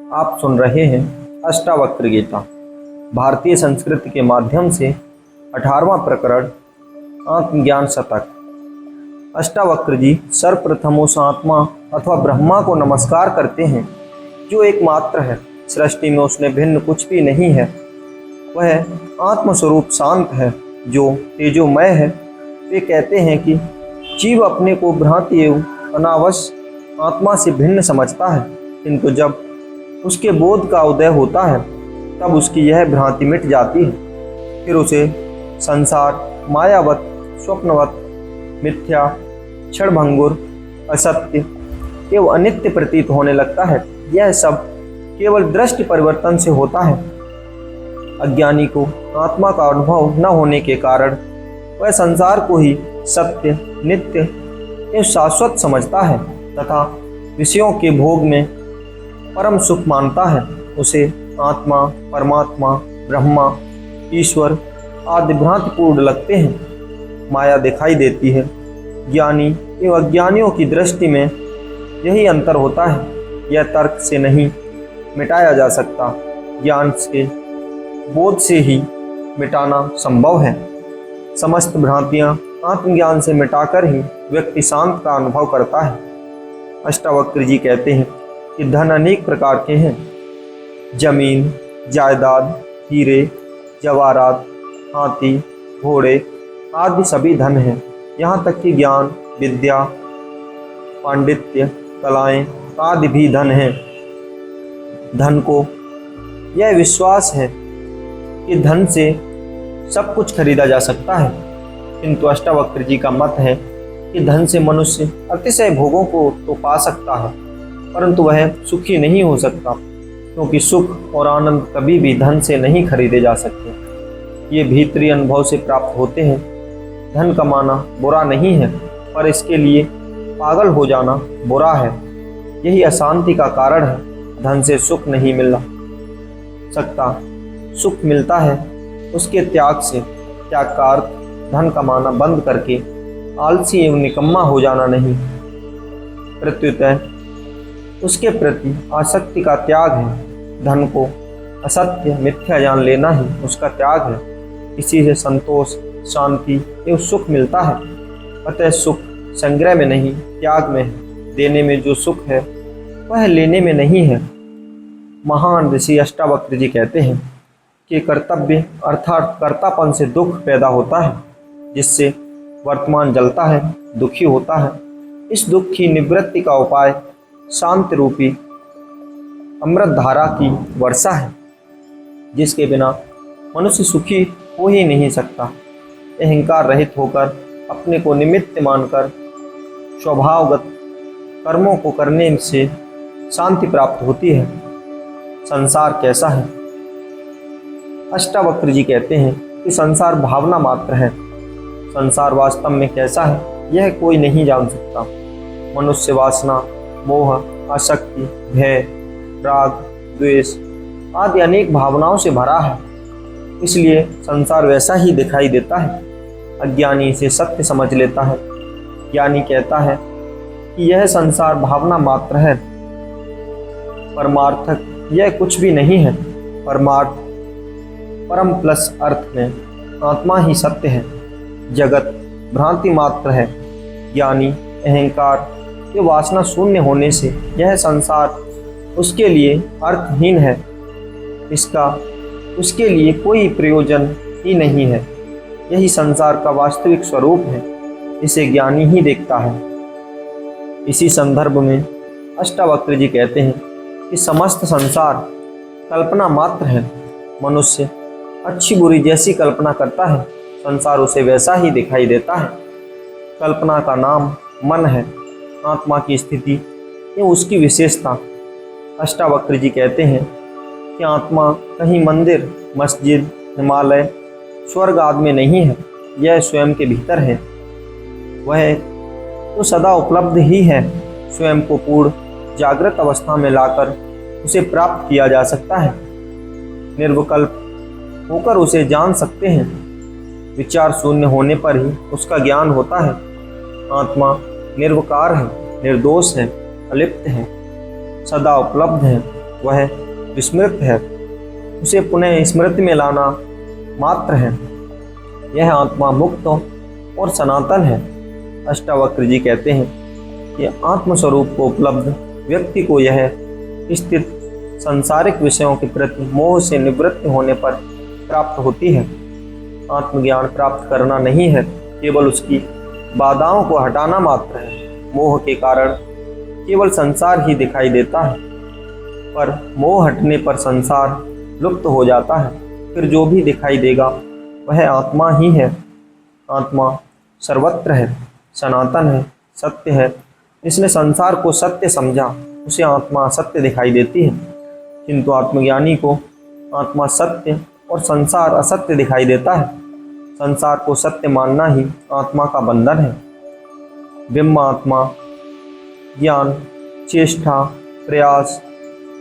आप सुन रहे हैं अष्टावक्र गीता। भारतीय संस्कृति के माध्यम से 18वां प्रकरण आत्मज्ञान शतक। अष्टावक्र जी सर्वप्रथम उस आत्मा अथवा ब्रह्मा को नमस्कार करते हैं जो एकमात्र है। सृष्टि में उसने भिन्न कुछ भी नहीं है। वह आत्मस्वरूप शांत है जो तेजोमय है। वे कहते हैं कि जीव अपने को भ्रांति एवं अनावश्य आत्मा से भिन्न समझता है, किंतु जब उसके बोध का उदय होता है तब उसकी यह भ्रांति मिट जाती है। फिर उसे संसार मायावत, स्वप्नवत, मिथ्या, क्षणभंगुर, असत्य एवं अनित्य प्रतीत होने लगता है। यह सब केवल दृष्टि परिवर्तन से होता है। अज्ञानी को आत्मा का अनुभव न होने के कारण वह संसार को ही सत्य, नित्य एवं शाश्वत समझता है तथा विषयों के भोग में परम सुख मानता है। उसे आत्मा, परमात्मा, ब्रह्मा, ईश्वर आदि भ्रांतिपूर्ण लगते हैं। माया दिखाई देती है। ज्ञानी एवं अज्ञानियों की दृष्टि में यही अंतर होता है। यह तर्क से नहीं मिटाया जा सकता। ज्ञान के बोध से ही मिटाना संभव है। समस्त भ्रांतियाँ आत्मज्ञान से मिटाकर ही व्यक्ति शांत का अनुभव करता है। अष्टावक्र जी कहते हैं कि धन अनेक प्रकार के हैं। जमीन, जायदाद, हीरे, जवाहरात, हाथी, घोड़े आदि सभी धन हैं। यहाँ तक कि ज्ञान, विद्या, पांडित्य, कलाएं आदि भी धन हैं। धन को यह विश्वास है कि धन से सब कुछ खरीदा जा सकता है, किंतु अष्टावक्र जी का मत है कि धन से मनुष्य अतिशय भोगों को तो पा सकता है, परंतु वह सुखी नहीं हो सकता, क्योंकि सुख और आनंद कभी भी धन से नहीं खरीदे जा सकते। ये भीतरी अनुभव से प्राप्त होते हैं। धन कमाना बुरा नहीं है, पर इसके लिए पागल हो जाना बुरा है। यही अशांति का कारण है। धन से सुख नहीं मिल सकता। सुख मिलता है उसके त्याग से। त्याग का अर्थ धन कमाना बंद करके आलसी एवं निकम्मा हो जाना नहीं, प्रत्युतः उसके प्रति आसक्ति का त्याग है। धन को असत्य, मिथ्या जान लेना ही उसका त्याग है। इसी से संतोष, शांति एवं सुख मिलता है। अतः सुख संग्रह में नहीं, त्याग में है। देने में जो सुख है वह लेने में नहीं है। महान ऋषि अष्टावक्र जी कहते हैं कि कर्तव्य अर्थात कर्तापन से दुख पैदा होता है, जिससे वर्तमान जलता है, दुखी होता है। इस दुख की निवृत्ति का उपाय शांति रूपी अमृत धारा की वर्षा है, जिसके बिना मनुष्य सुखी हो ही नहीं सकता। अहंकार रहित होकर अपने को निमित्त मानकर स्वभावगत कर्मों को करने से शांति प्राप्त होती है। संसार कैसा है? अष्टावक्र जी कहते हैं कि संसार भावना मात्र है। संसार वास्तव में कैसा है यह कोई नहीं जान सकता। मनुष्य वासना, मोह, आसक्ति, भय, राग, द्वेष आदि अनेक भावनाओं से भरा है। इसलिए संसार वैसा ही दिखाई देता है। अज्ञानी इसे सत्य समझ लेता है। ज्ञानी कहता है कि यह संसार भावना मात्र है, परमार्थक यह कुछ भी नहीं है। परमार्थ, परम प्लस अर्थ में आत्मा ही सत्य है। जगत भ्रांति मात्र है। ज्ञानी अहंकार ये वासना शून्य होने से यह संसार उसके लिए अर्थहीन है। इसका उसके लिए कोई प्रयोजन ही नहीं है। यही संसार का वास्तविक स्वरूप है। इसे ज्ञानी ही देखता है। इसी संदर्भ में अष्टावक्र जी कहते हैं कि समस्त संसार कल्पना मात्र है। मनुष्य अच्छी बुरी जैसी कल्पना करता है, संसार उसे वैसा ही दिखाई देता है। कल्पना का नाम मन है। आत्मा की स्थिति ये उसकी विशेषता। अष्टावक्र जी कहते हैं कि आत्मा कहीं मंदिर, मस्जिद, हिमालय, स्वर्ग आदि में नहीं है। यह स्वयं के भीतर है। वह तो सदा उपलब्ध ही है। स्वयं को पूर्ण जागृत अवस्था में लाकर उसे प्राप्त किया जा सकता है। निर्विकल्प होकर उसे जान सकते हैं। विचार शून्य होने पर ही उसका ज्ञान होता है। आत्मा निर्विकार है, निर्दोष है, अलिप्त है, सदा उपलब्ध है। वह विस्मृत है, उसे पुनः स्मृति में लाना मात्र है। यह आत्मा मुक्त और सनातन है। अष्टावक्र जी कहते हैं कि आत्मस्वरूप को उपलब्ध व्यक्ति को यह स्थित सांसारिक विषयों के प्रति मोह से निवृत्त होने पर प्राप्त होती है। आत्मज्ञान प्राप्त करना नहीं है, केवल उसकी बाधाओं को हटाना मात्र है। मोह के कारण केवल संसार ही दिखाई देता है, पर मोह हटने पर संसार लुप्त हो जाता है। फिर जो भी दिखाई देगा वह आत्मा ही है। आत्मा सर्वत्र है, सनातन है, सत्य है। जिसने संसार को सत्य समझा उसे आत्मा सत्य दिखाई देती है, किंतु आत्मज्ञानी को आत्मा सत्य और संसार असत्य दिखाई देता है। संसार को सत्य मानना ही आत्मा का बंधन है। ब्रह्म आत्मा ज्ञान, चेष्टा, प्रयास,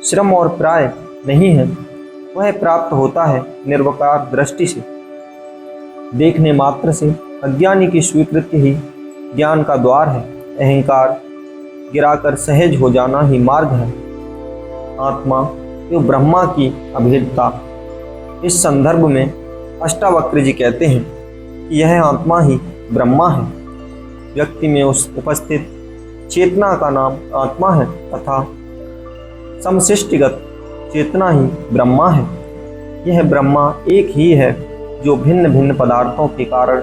श्रम और प्राय नहीं है। वह प्राप्त होता है निर्विकार दृष्टि से। देखने मात्र से अज्ञानी की स्वीकृति ही ज्ञान का द्वार है। अहंकार गिराकर सहज हो जाना ही मार्ग है। आत्मा एवं ब्रह्मा की अभेदता। इस संदर्भ में अष्टावक्र जी कहते हैं कि यह आत्मा ही ब्रह्मा है। व्यक्ति में उस उपस्थित चेतना का नाम आत्मा है तथा समष्टिगत चेतना ही ब्रह्मा है। यह ब्रह्मा एक ही है जो भिन्न भिन्न पदार्थों के कारण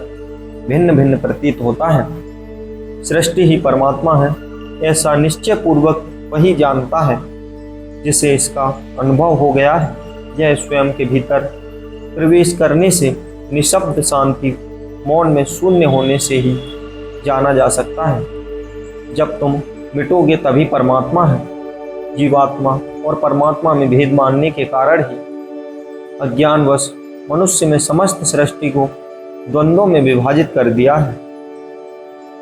भिन्न भिन्न प्रतीत होता है। सृष्टि ही परमात्मा है, ऐसा निश्चय पूर्वक वही जानता है जिसे इसका अनुभव हो गया है। यह स्वयं के भीतर प्रवेश करने से, निशब्द शांति मौन में शून्य होने से ही जाना जा सकता है। जब तुम मिटोगे तभी परमात्मा है। जीवात्मा और परमात्मा में भेद मानने के कारण ही अज्ञानवश मनुष्य में समस्त सृष्टि को द्वंद्वों में विभाजित कर दिया है।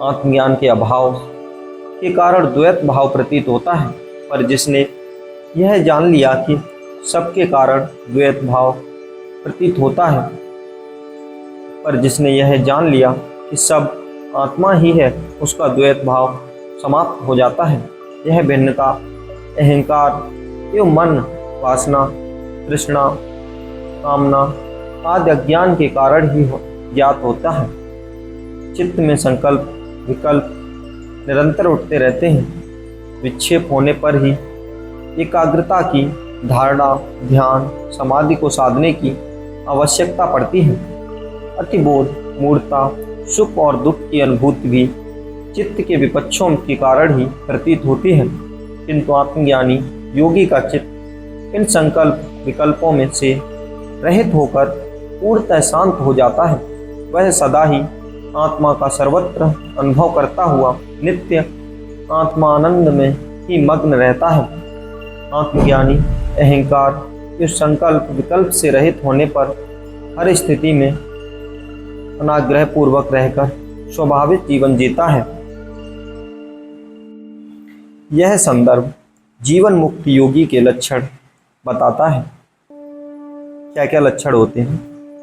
आत्मज्ञान के अभाव के कारण द्वैत भाव प्रतीत होता है, पर जिसने यह जान लिया कि सबके कारण द्वैत भाव प्रतीत होता है, पर जिसने यह जान लिया कि सब आत्मा ही है, उसका द्वैत भाव समाप्त हो जाता है। यह भिन्नता अहंकार एवं मन, वासना, तृष्णा, कामना आदि अज्ञान के कारण ही ज्ञात होता है। चित्त में संकल्प विकल्प निरंतर उठते रहते हैं। विक्षेप होने पर ही एकाग्रता की धारणा, ध्यान, समाधि को साधने की आवश्यकता पड़ती है। अतिबोध, मूढ़ता, सुख और दुख की अनुभूति भी चित्त के विपक्षों के कारण ही प्रतीत होती है, किंतु आत्मज्ञानी योगी का चित्त इन संकल्प विकल्पों में से रहित होकर पूर्णतः शांत हो जाता है। वह सदा ही आत्मा का सर्वत्र अनुभव करता हुआ नित्य आत्मानंद में ही मग्न रहता है। आत्मज्ञानी अहंकार इस संकल्प विकल्प से रहित होने पर हर स्थिति में अनाग्रह पूर्वक रहकर स्वाभाविक जीवन जीता है। यह संदर्भ जीवन मुक्त योगी के लक्षण बताता है। क्या क्या लक्षण होते हैं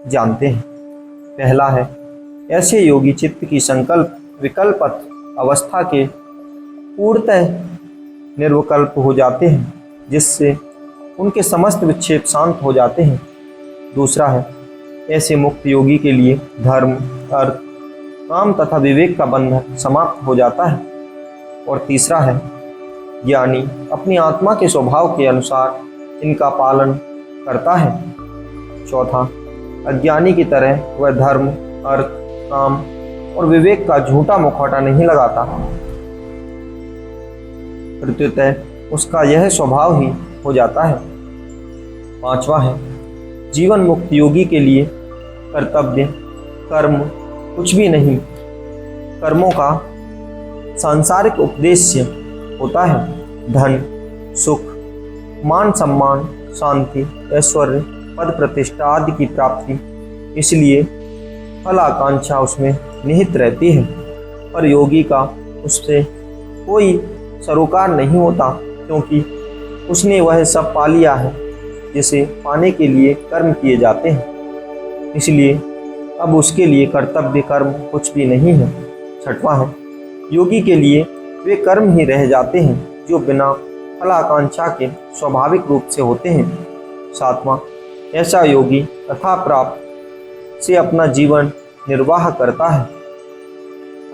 जानते हैं। पहला है, ऐसे योगी चित्त की संकल्प विकल्पत अवस्था के पूर्णतः निर्विकल्प हो जाते हैं, जिससे उनके समस्त विक्षेप शांत हो जाते हैं। दूसरा है, ऐसे मुक्त योगी के लिए धर्म, अर्थ, काम तथा विवेक का बंधन समाप्त हो जाता है। और तीसरा है, ज्ञानी अपनी आत्मा के स्वभाव के अनुसार इनका पालन करता है। चौथा, अज्ञानी की तरह वह धर्म, अर्थ, काम और विवेक का झूठा मुखौटा नहीं लगाता। प्रत्युतः उसका यह स्वभाव ही हो जाता है। पांचवा है, जीवन मुक्त योगी के लिए कर्तव्य, कर्म कुछ भी नहीं। कर्मों का सांसारिक उद्देश्य होता है धन, सुख, मान सम्मान, शांति, ऐश्वर्य, पद प्रतिष्ठा आदि की प्राप्ति। इसलिए फल आकांक्षा उसमें निहित रहती है, पर योगी का उससे कोई सरोकार नहीं होता, क्योंकि उसने वह सब पा लिया है जिसे पाने के लिए कर्म किए जाते हैं। इसलिए अब उसके लिए कर्तव्य कर्म कुछ भी नहीं है। छठवां है, योगी के लिए वे कर्म ही रह जाते हैं जो बिना फलाकांक्षा के स्वाभाविक रूप से होते हैं। 7वां, ऐसा योगी अथा प्राप्त से अपना जीवन निर्वाह करता है।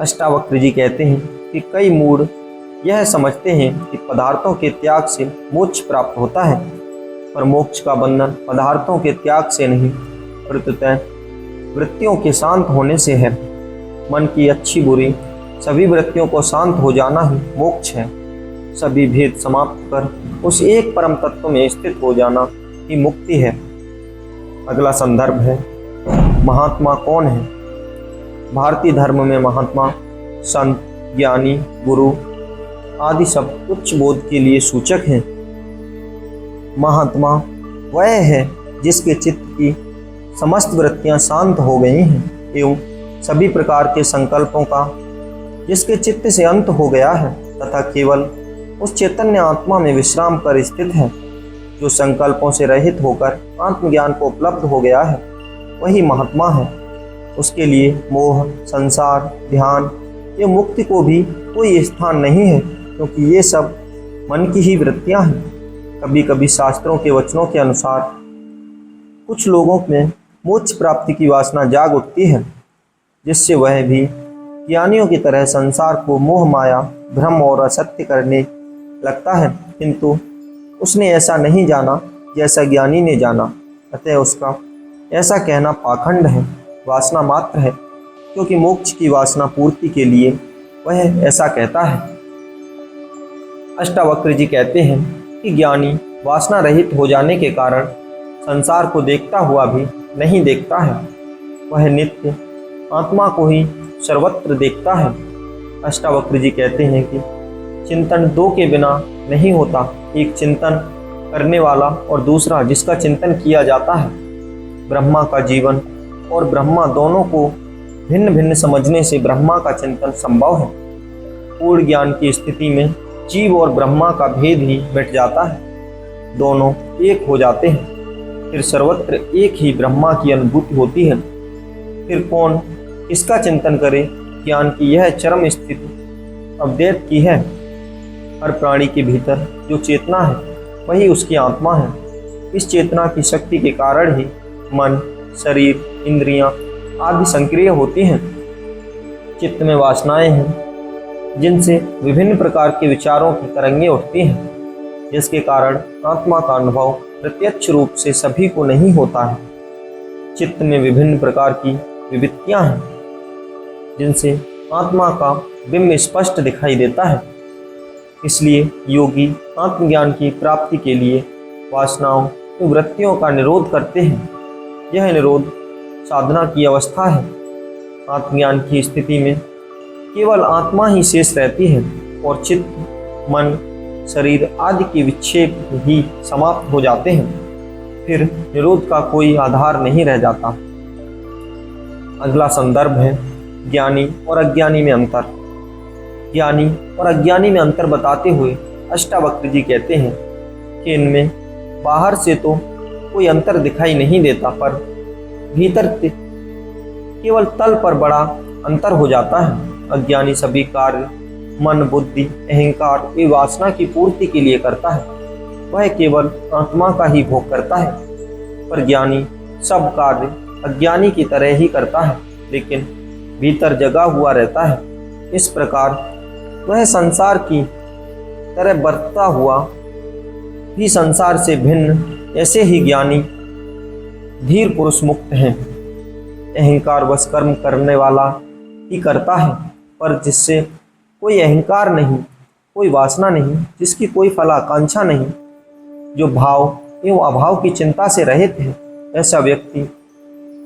अष्टावक्र जी कहते हैं कि कई मूढ़ यह समझते हैं कि पदार्थों के त्याग से मोक्ष प्राप्त होता है, पर मोक्ष का बंधन पदार्थों के त्याग से नहीं, प्रत्युतः वृत्तियों के शांत होने से है। मन की अच्छी बुरी सभी वृत्तियों को शांत हो जाना ही मोक्ष है। सभी भेद समाप्त कर उस एक परम तत्व में स्थित हो जाना ही मुक्ति है। अगला संदर्भ है, महात्मा कौन है? भारतीय धर्म में महात्मा संत, ज्ञानी, गुरु आदि सब उच्च बोध के लिए सूचक हैं। महात्मा वह है जिसके चित्त की समस्त वृत्तियां शांत हो गई हैं एवं सभी प्रकार के संकल्पों का जिसके चित्त से अंत हो गया है तथा केवल उस चैतन्य आत्मा में विश्राम कर स्थित है जो संकल्पों से रहित होकर आत्मज्ञान को उपलब्ध हो गया है, वही महात्मा है। उसके लिए मोह, संसार, ध्यान ये मुक्ति को भी कोई स्थान नहीं है, क्योंकि ये सब मन की ही वृत्तियां हैं। कभी कभी शास्त्रों के वचनों के अनुसार कुछ लोगों में मोक्ष प्राप्ति की वासना जाग उठती है, जिससे वह भी ज्ञानियों की तरह संसार को मोह, माया, भ्रम और असत्य करने लगता है, किंतु उसने ऐसा नहीं जाना जैसा ज्ञानी ने जाना, अतः उसका ऐसा कहना पाखंड है, वासना मात्र है, क्योंकि मोक्ष की वासना पूर्ति के लिए वह ऐसा कहता है। अष्टावक्र जी कहते हैं कि ज्ञानी वासना रहित हो जाने के कारण संसार को देखता हुआ भी नहीं देखता है, वह नित्य आत्मा को ही सर्वत्र देखता है। अष्टावक्र जी कहते हैं कि चिंतन दो के बिना नहीं होता, एक चिंतन करने वाला और दूसरा जिसका चिंतन किया जाता है। ब्रह्मा का जीवन और ब्रह्मा दोनों को भिन्न भिन्न समझने से ब्रह्मा का चिंतन संभव है। पूर्ण ज्ञान की स्थिति में जीव और ब्रह्मा का भेद ही मिट जाता है, दोनों एक हो जाते हैं, फिर सर्वत्र एक ही ब्रह्मा की अनुभूति होती है। फिर कौन किसका चिंतन करे? ज्ञान की यह चरम स्थिति अद्वैत की है। हर प्राणी के भीतर जो चेतना है वही उसकी आत्मा है। इस चेतना की शक्ति के कारण ही मन, शरीर, इंद्रियां आदि सक्रिय होती हैं। चित्त में वासनाएं हैं जिनसे विभिन्न प्रकार के विचारों की तरंगें उठती हैं, जिसके कारण आत्मा का अनुभव प्रत्यक्ष रूप से सभी को नहीं होता है। चित्त में विभिन्न प्रकार की विविधताएं हैं जिनसे आत्मा का बिंब स्पष्ट दिखाई देता है। इसलिए योगी आत्मज्ञान की प्राप्ति के लिए वासनाओं और वृत्तियों का निरोध करते हैं। यह निरोध साधना की अवस्था है। आत्मज्ञान की स्थिति में केवल आत्मा ही शेष रहती है और चित्त, मन, शरीर आदि के विक्षेप ही समाप्त हो जाते हैं। फिर निरोध का कोई आधार नहीं रह जाता। अगला संदर्भ है, ज्ञानी और अज्ञानी में अंतर। ज्ञानी और अज्ञानी में अंतर बताते हुए अष्टावक्र जी कहते हैं कि इनमें बाहर से तो कोई अंतर दिखाई नहीं देता, पर भीतर केवल तल पर बड़ा अंतर हो जाता है। अज्ञानी सभी कार्य मन, बुद्धि, अहंकार एवं वासना की पूर्ति के लिए करता है, वह केवल आत्मा का ही भोग करता है। पर ज्ञानी सब कार्य अज्ञानी की तरह ही करता है, लेकिन भीतर जगा हुआ रहता है। इस प्रकार वह संसार की तरह बरतता हुआ भी संसार से भिन्न ऐसे ही ज्ञानी धीर पुरुष मुक्त हैं। अहंकार वश कर्म करने वाला ही करता है, पर जिससे कोई अहंकार नहीं, कोई वासना नहीं, जिसकी कोई फलाकांक्षा नहीं, जो भाव एवं अभाव की चिंता से रहित है, ऐसा व्यक्ति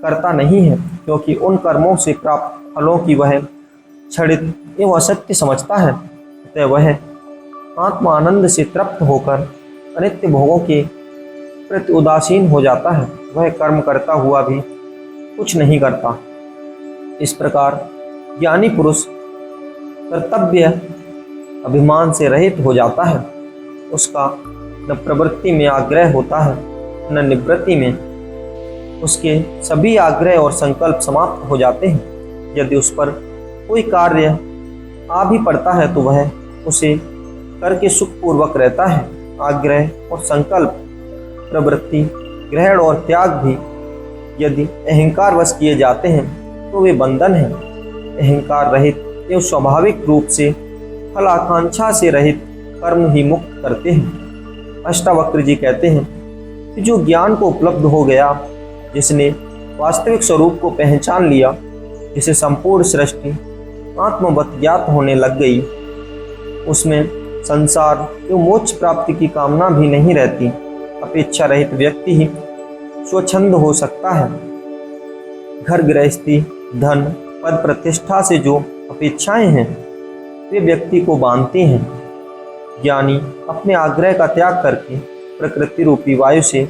करता नहीं है, क्योंकि उन कर्मों से प्राप्त फलों की वह क्षणिक एवं असत्य समझता है। अतः वह आत्मा आनंद से तृप्त होकर अनित्य भोगों के प्रति उदासीन हो जाता है। वह कर्म करता हुआ भी कुछ नहीं करता। इस प्रकार ज्ञानी पुरुष कर्तव्य अभिमान से रहित हो जाता है। उसका न प्रवृत्ति में आग्रह होता है, न निवृत्ति में। उसके सभी आग्रह और संकल्प समाप्त हो जाते हैं। यदि उस पर कोई कार्य आ भी पड़ता है तो वह उसे करके सुखपूर्वक रहता है। आग्रह और संकल्प, प्रवृत्ति, ग्रहण और त्याग भी यदि अहंकार वश किए जाते हैं तो वे बंधन हैं। अहंकार रहित एवं स्वाभाविक रूप से फल आकांक्षा से रहित कर्म ही मुक्त करते हैं। अष्टावक्र जी कहते हैं कि जो ज्ञान को उपलब्ध हो गया, जिसने वास्तविक स्वरूप को पहचान लिया, जिसे संपूर्ण सृष्टि आत्मवत ज्ञात होने लग गई, उसमें संसार एवं मोक्ष प्राप्ति की कामना भी नहीं रहती। अपेक्षा रहित व्यक्ति ही स्वच्छंद हो सकता है। घर गृहस्थी, धन, पद, प्रतिष्ठा से जो अपेक्षाएं हैं वे व्यक्ति को बांधते हैं। ज्ञानी अपने आग्रह का त्याग करके प्रकृति रूपी वायु से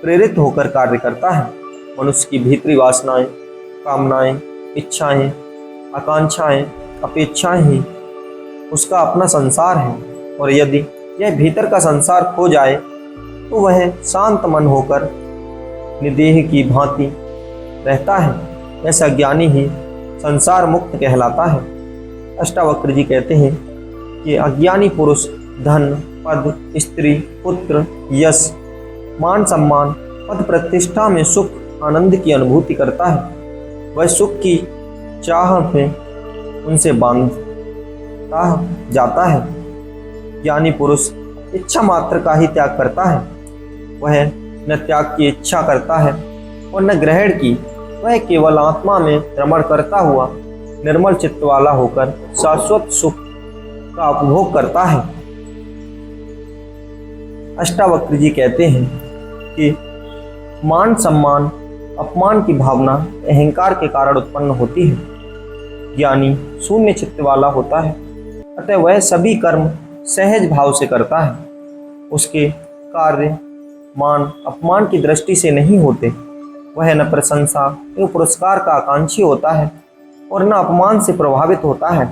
प्रेरित होकर कार्य करता है। मनुष्य की भीतरी वासनाएं, कामनाएं, इच्छाएं, आकांक्षाएं, अपेक्षाएं ही उसका अपना संसार है। और यदि यह भीतर का संसार खो जाए तो वह शांत मन होकर निदेह की भांति रहता है। ऐसा ज्ञानी ही संसार मुक्त कहलाता है। अष्टावक्र जी कहते हैं कि अज्ञानी पुरुष धन, पद, स्त्री, पुत्र, यश, मान सम्मान, पद प्रतिष्ठा में सुख आनंद की अनुभूति करता है। वह सुख की चाह में उनसे बांधता जाता है। ज्ञानी पुरुष इच्छा मात्र का ही त्याग करता है। वह न त्याग की इच्छा करता है और न ग्रहण की। वह केवल आत्मा में भ्रमण करता हुआ निर्मल चित्त वाला होकर शाश्वत सुख का उपभोग करता है। अष्टावक्र जी कहते हैं कि मान सम्मान अपमान की भावना अहंकार के कारण उत्पन्न होती है। ज्ञानी शून्य चित्त वाला होता है, अतः वह सभी कर्म सहज भाव से करता है। उसके कार्य मान अपमान की दृष्टि से नहीं होते। वह न प्रशंसा एवं पुरस्कार का आकांक्षी होता है और न अपमान से प्रभावित होता है।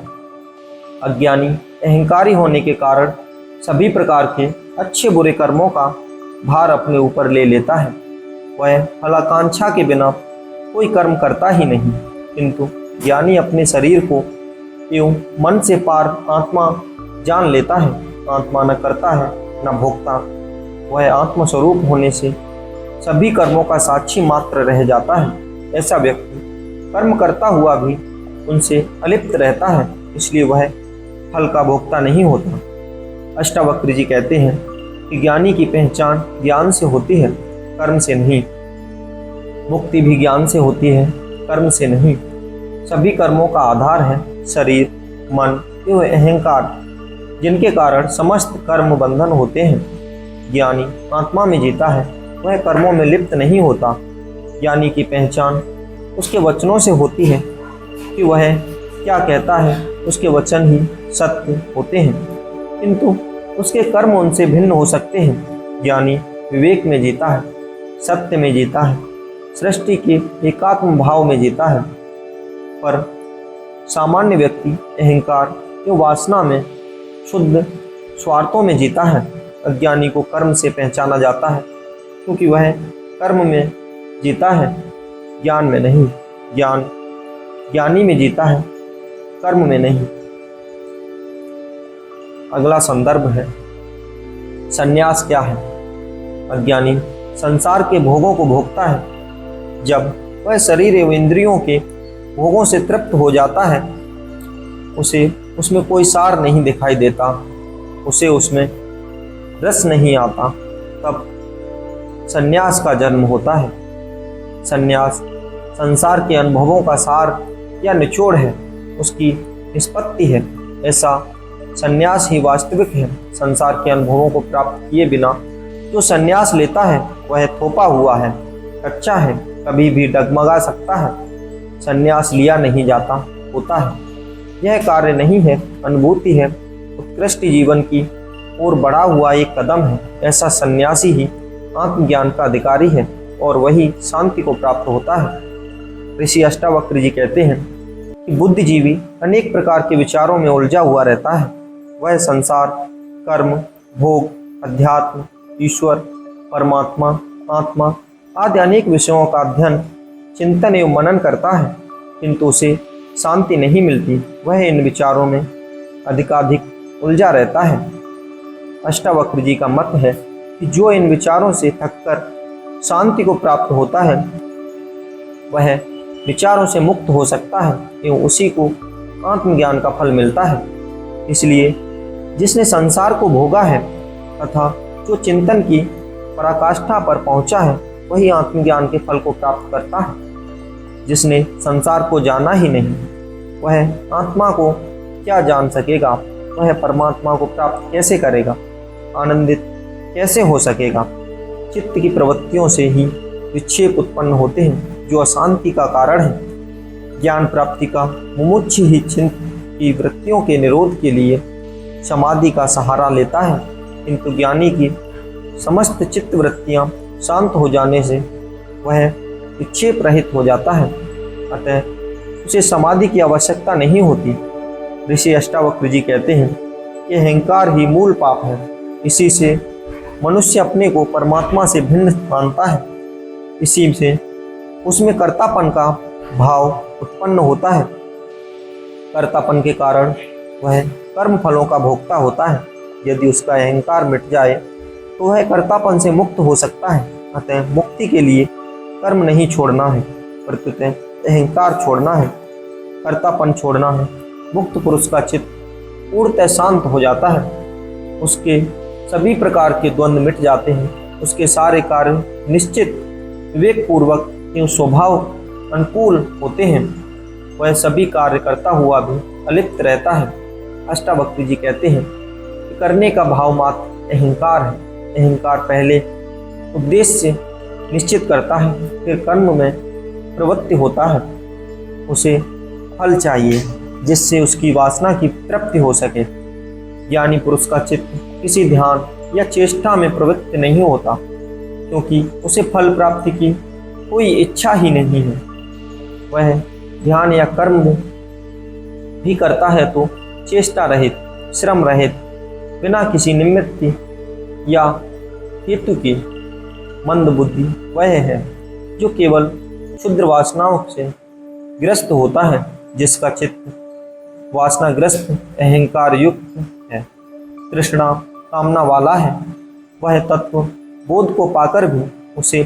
अज्ञानी अहंकारी होने के कारण सभी प्रकार के अच्छे बुरे कर्मों का भार अपने ऊपर ले लेता है। वह फलाकांक्षा के बिना कोई कर्म करता ही नहीं, किंतु ज्ञानी अपने शरीर को एवं मन से पार आत्मा जान लेता है। आत्मा न करता है न भोगता। वह आत्मस्वरूप होने से सभी कर्मों का साक्षी मात्र रह जाता है। ऐसा व्यक्ति कर्म करता हुआ भी उनसे अलिप्त रहता है, इसलिए वह फल का भोक्ता नहीं होता। अष्टावक्र जी कहते हैं कि ज्ञानी की पहचान ज्ञान से होती है, कर्म से नहीं। मुक्ति भी ज्ञान से होती है, कर्म से नहीं। सभी कर्मों का आधार है शरीर, मन एवं अहंकार, जिनके कारण समस्त कर्म बंधन होते हैं। ज्ञानी आत्मा में जीता है, वह कर्मों में लिप्त नहीं होता। ज्ञानी की पहचान उसके वचनों से होती है कि वह क्या कहता है, उसके वचन ही सत्य होते हैं, किंतु उसके कर्म उनसे भिन्न हो सकते हैं। ज्ञानी विवेक में जीता है, सत्य में जीता है, सृष्टि के एकात्म भाव में जीता है। पर सामान्य व्यक्ति अहंकार एवं वासना में शुद्ध स्वार्थों में जीता है। अज्ञानी को कर्म से पहचाना जाता है क्योंकि वह कर्म में जीता है, ज्ञान में नहीं। ज्ञानी में जीता है, कर्म में नहीं। अगला संदर्भ है संन्यास क्या है। अज्ञानी संसार के भोगों को भोगता है। जब वह शरीर एवं इंद्रियों के भोगों से तृप्त हो जाता है, उसे उसमें कोई सार नहीं दिखाई देता, उसे उसमें रस नहीं आता, तब संन्यास का जन्म होता है। संन्यास संसार के अनुभवों का सार या निचोड़ है, उसकी निष्पत्ति है। ऐसा संन्यास ही वास्तविक है। संसार के अनुभवों को प्राप्त किए बिना जो संन्यास लेता है वह थोपा हुआ है, कच्चा है, कभी भी डगमगा सकता है। संन्यास लिया नहीं जाता, होता है। यह कार्य नहीं है, अनुभूति है, उत्कृष्ट जीवन की ओर बढ़ा हुआ एक कदम है। ऐसा सन्यासी ही आत्मज्ञान का अधिकारी है और वही शांति को प्राप्त होता है। ऋषि अष्टावक्र जी कहते हैं कि बुद्धिजीवी अनेक प्रकार के विचारों में उलझा हुआ रहता है। वह संसार, कर्म, भोग, अध्यात्म, ईश्वर, परमात्मा, आत्मा आदि अनेक विषयों का अध्ययन, चिंतन एवं मनन करता है, किंतु उसे शांति नहीं मिलती। वह इन विचारों में अधिकाधिक उलझा रहता है। अष्टावक्र जी का मत है कि जो इन विचारों से थककर शांति को प्राप्त होता है वह विचारों से मुक्त हो सकता है एवं उसी को आत्मज्ञान का फल मिलता है। इसलिए जिसने संसार को भोगा है तथा जो चिंतन की पराकाष्ठा पर पहुंचा है वही आत्मज्ञान के फल को प्राप्त करता है। जिसने संसार को जाना ही नहीं वह आत्मा को क्या जान सकेगा, वह परमात्मा को प्राप्त कैसे करेगा, आनंदित कैसे हो सकेगा। चित्त की प्रवृत्तियों से ही विक्षेप उत्पन्न होते हैं जो अशांति का कारण है। ज्ञान प्राप्ति का मुमुक्ष ही चित्त की वृत्तियों के निरोध के लिए समाधि का सहारा लेता है, किंतु ज्ञानी की समस्त चित्त वृत्तियां शांत हो जाने से वह विक्षेप रहित हो जाता है, अतः उसे समाधि की आवश्यकता नहीं होती। ऋषि अष्टावक्र जी कहते हैं कि अहंकार ही मूल पाप है। इसी से मनुष्य अपने को परमात्मा से भिन्न मानता है, इसी से उसमें कर्तापन का भाव उत्पन्न होता है। कर्तापन के कारण वह कर्म फलों का भोक्ता होता है। यदि उसका अहंकार मिट जाए तो वह कर्तापन से मुक्त हो सकता है। अतः मुक्ति के लिए कर्म नहीं छोड़ना है, प्रत्युत अहंकार छोड़ना है, कर्तापन छोड़ना है। मुक्त पुरुष का चित्त पूर्णतः शांत हो जाता है, उसके सभी प्रकार के द्वंद्व मिट जाते हैं, उसके सारे कार्य निश्चित विवेक पूर्वक एवं स्वभाव अनुकूल होते हैं, वह सभी कार्य करता हुआ भी अलिप्त रहता है। अष्टावक्र जी कहते हैं कि करने का भाव मात्र अहंकार है। अहंकार पहले उद्देश्य निश्चित करता है, फिर कर्म में प्रवृत्ति होता है। उसे फल चाहिए जिससे उसकी वासना की तृप्ति हो सके। ज्ञानी पुरुष का चित्त किसी ध्यान या चेष्टा में प्रवृत्त नहीं होता, क्योंकि उसे फल प्राप्ति की कोई इच्छा ही नहीं है। वह ध्यान या कर्म भी करता है तो चेष्टा रहित, श्रम रहित, बिना किसी निमित्त या हेतु के। मंद बुद्धि वह है जो केवल क्षुद्र वासनाओं से ग्रस्त होता है, जिसका चित्त वासनाग्रस्त अहंकार युक्त है, तृष्णा कामना वाला है। वह तत्व बोध को पाकर भी उसे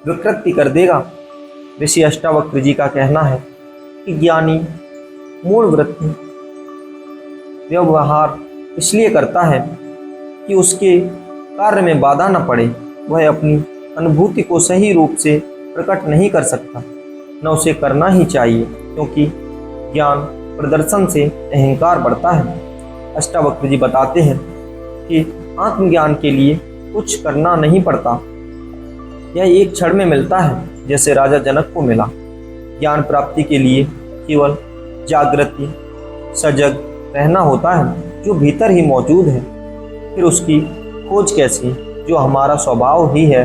विकृति कर देगा। ऋषि अष्टावक्र जी का कहना है कि ज्ञानी मूल वृत्ति व्यवहार इसलिए करता है कि उसके कार्य में बाधा न पड़े। वह अपनी अनुभूति को सही रूप से प्रकट नहीं कर सकता, न उसे करना ही चाहिए, क्योंकि ज्ञान प्रदर्शन से अहंकार बढ़ता है। अष्टावक्र जी बताते हैं कि आत्मज्ञान के लिए कुछ करना नहीं पड़ता, यह एक क्षण में मिलता है, जैसे राजा जनक को मिला। ज्ञान प्राप्ति के लिए केवल जागृति सजग रहना होता है जो भीतर ही मौजूद है। फिर उसकी खोज कैसी, जो हमारा स्वभाव ही है,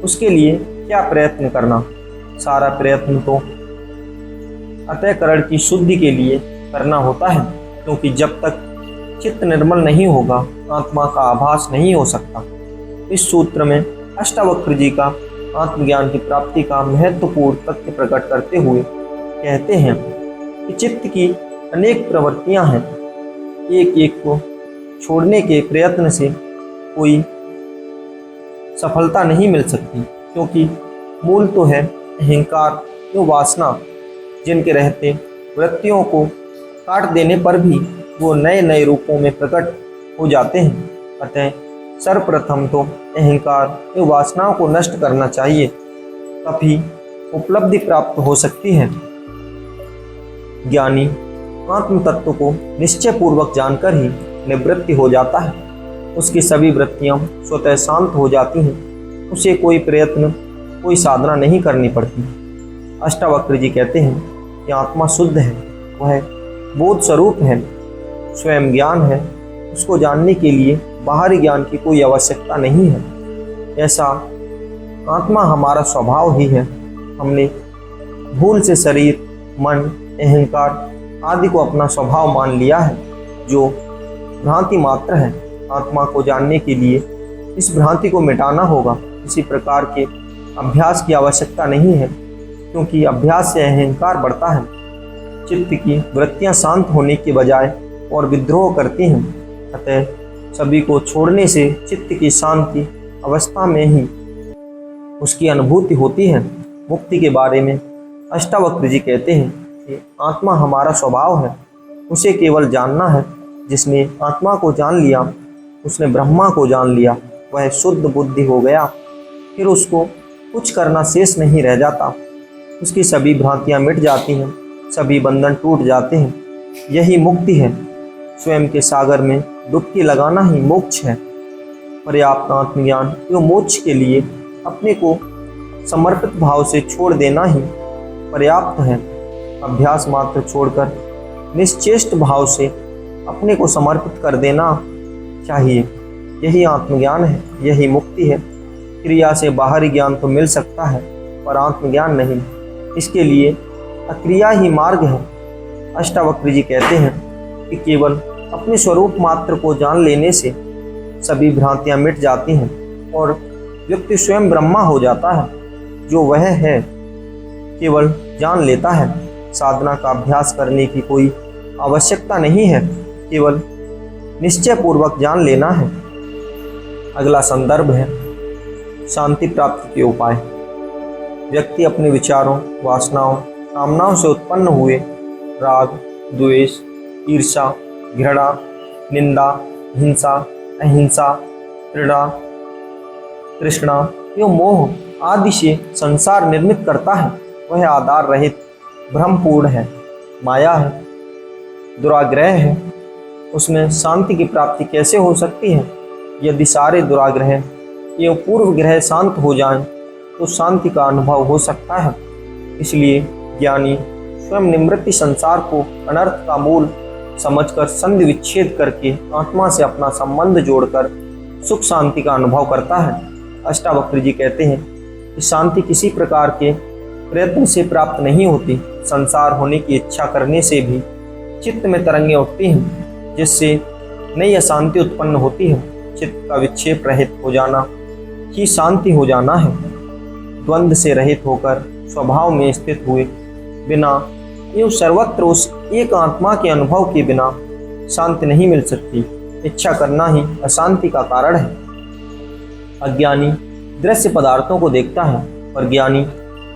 उसके लिए क्या प्रयत्न करना। सारा प्रयत्न तो अंतःकरण की शुद्धि के लिए करना होता है, क्योंकि जब तक चित्त निर्मल नहीं होगा आत्मा का आभास नहीं हो सकता। इस सूत्र में अष्टावक्र जी का आत्मज्ञान की प्राप्ति का महत्वपूर्ण तथ्य प्रकट करते हुए कहते हैं कि चित्त की अनेक प्रवृत्तियां हैं, एक एक को छोड़ने के प्रयत्न से कोई सफलता नहीं मिल सकती, क्योंकि मूल तो है अहंकार जो वासना, जिनके रहते वृत्तियों को काट देने पर भी वो नए नए रूपों में प्रकट हो जाते हैं। अतः सर्वप्रथम तो अहंकार एवं वासनाओं को नष्ट करना चाहिए, तभी उपलब्धि प्राप्त हो सकती है। ज्ञानी आत्म तत्व को निश्चय पूर्वक जानकर ही निवृत्ति हो जाता है, उसकी सभी वृत्तियां स्वतः शांत हो जाती हैं, उसे कोई प्रयत्न कोई साधना नहीं करनी पड़ती। अष्टावक्र जी कहते हैं कि आत्मा शुद्ध है, वह बोध स्वरूप है, स्वयं ज्ञान है, उसको जानने के लिए बाहरी ज्ञान की कोई आवश्यकता नहीं है। ऐसा आत्मा हमारा स्वभाव ही है। हमने भूल से शरीर, मन, अहंकार आदि को अपना स्वभाव मान लिया है, जो भ्रांति मात्र है। आत्मा को जानने के लिए इस भ्रांति को मिटाना होगा। किसी प्रकार के अभ्यास की आवश्यकता नहीं है, क्योंकि अभ्यास से अहंकार बढ़ता है। चित्त की वृत्तियां शांत होने के बजाय और विद्रोह करती हैं, अतः सभी को छोड़ने से चित्त की शांति अवस्था में ही उसकी अनुभूति होती है। मुक्ति के बारे में अष्टावक्र जी कहते हैं कि आत्मा हमारा स्वभाव है, उसे केवल जानना है। जिसने आत्मा को जान लिया उसने ब्रह्मा को जान लिया, वह शुद्ध बुद्धि हो गया। फिर उसको कुछ करना शेष नहीं रह जाता, उसकी सभी भ्रांतियाँ मिट जाती हैं, सभी बंधन टूट जाते हैं। यही मुक्ति है। स्वयं के सागर में डुबकी लगाना ही मोक्ष है। पर्याप्त आत्मज्ञान एवं मोक्ष के लिए अपने को समर्पित भाव से छोड़ देना ही पर्याप्त है। अभ्यास मात्र छोड़कर निश्चेष्ट भाव से अपने को समर्पित कर देना चाहिए। यही आत्मज्ञान है, यही मुक्ति है। क्रिया से बाहरी ज्ञान तो मिल सकता है पर आत्मज्ञान नहीं। इसके लिए अक्रिया ही मार्ग है। अष्टावक्र जी कहते हैं कि केवल अपने स्वरूप मात्र को जान लेने से सभी भ्रांतियां मिट जाती हैं और व्यक्ति स्वयं ब्रह्मा हो जाता है। जो वह है केवल जान लेता है। साधना का अभ्यास करने की कोई आवश्यकता नहीं है, केवल निश्चय पूर्वक जान लेना है। अगला संदर्भ है शांति प्राप्ति के उपाय। व्यक्ति अपने विचारों, वासनाओं, कामनाओं से उत्पन्न हुए राग, द्वेष, ईर्ष्या, घृणा, निंदा, हिंसा, अहिंसा, तृष्णा एवं मोह आदि से संसार निर्मित करता है। वह आधार रहित भ्रमपूर्ण है, माया है, दुराग्रह है। उसमें शांति की प्राप्ति कैसे हो सकती है? यदि सारे दुराग्रह एवं पूर्व ग्रह शांत हो जाएं तो शांति का अनुभव हो सकता है। इसलिए ज्ञानी स्वयं निवृत्ति संसार को अनर्थ का मूल समझकर संधि विच्छेद करके आत्मा से अपना संबंध जोड़कर सुख शांति का अनुभव करता है। अष्टावक्र जी कहते हैं कि शांति किसी प्रकार के प्रयत्न से प्राप्त नहीं होती। संसार होने की इच्छा करने से भी चित्त में तरंगें उठती हैं, जिससे नई अशांति उत्पन्न होती है। चित्त का विक्षेप रहित हो जाना ही शांति हो जाना है। द्वंद्व से रहित होकर स्वभाव में स्थित हुए बिना एवं सर्वत्र उस एक आत्मा के अनुभव के बिना शांति नहीं मिल सकती। इच्छा करना ही अशांति का कारण है। अज्ञानी दृश्य पदार्थों को देखता है पर ज्ञानी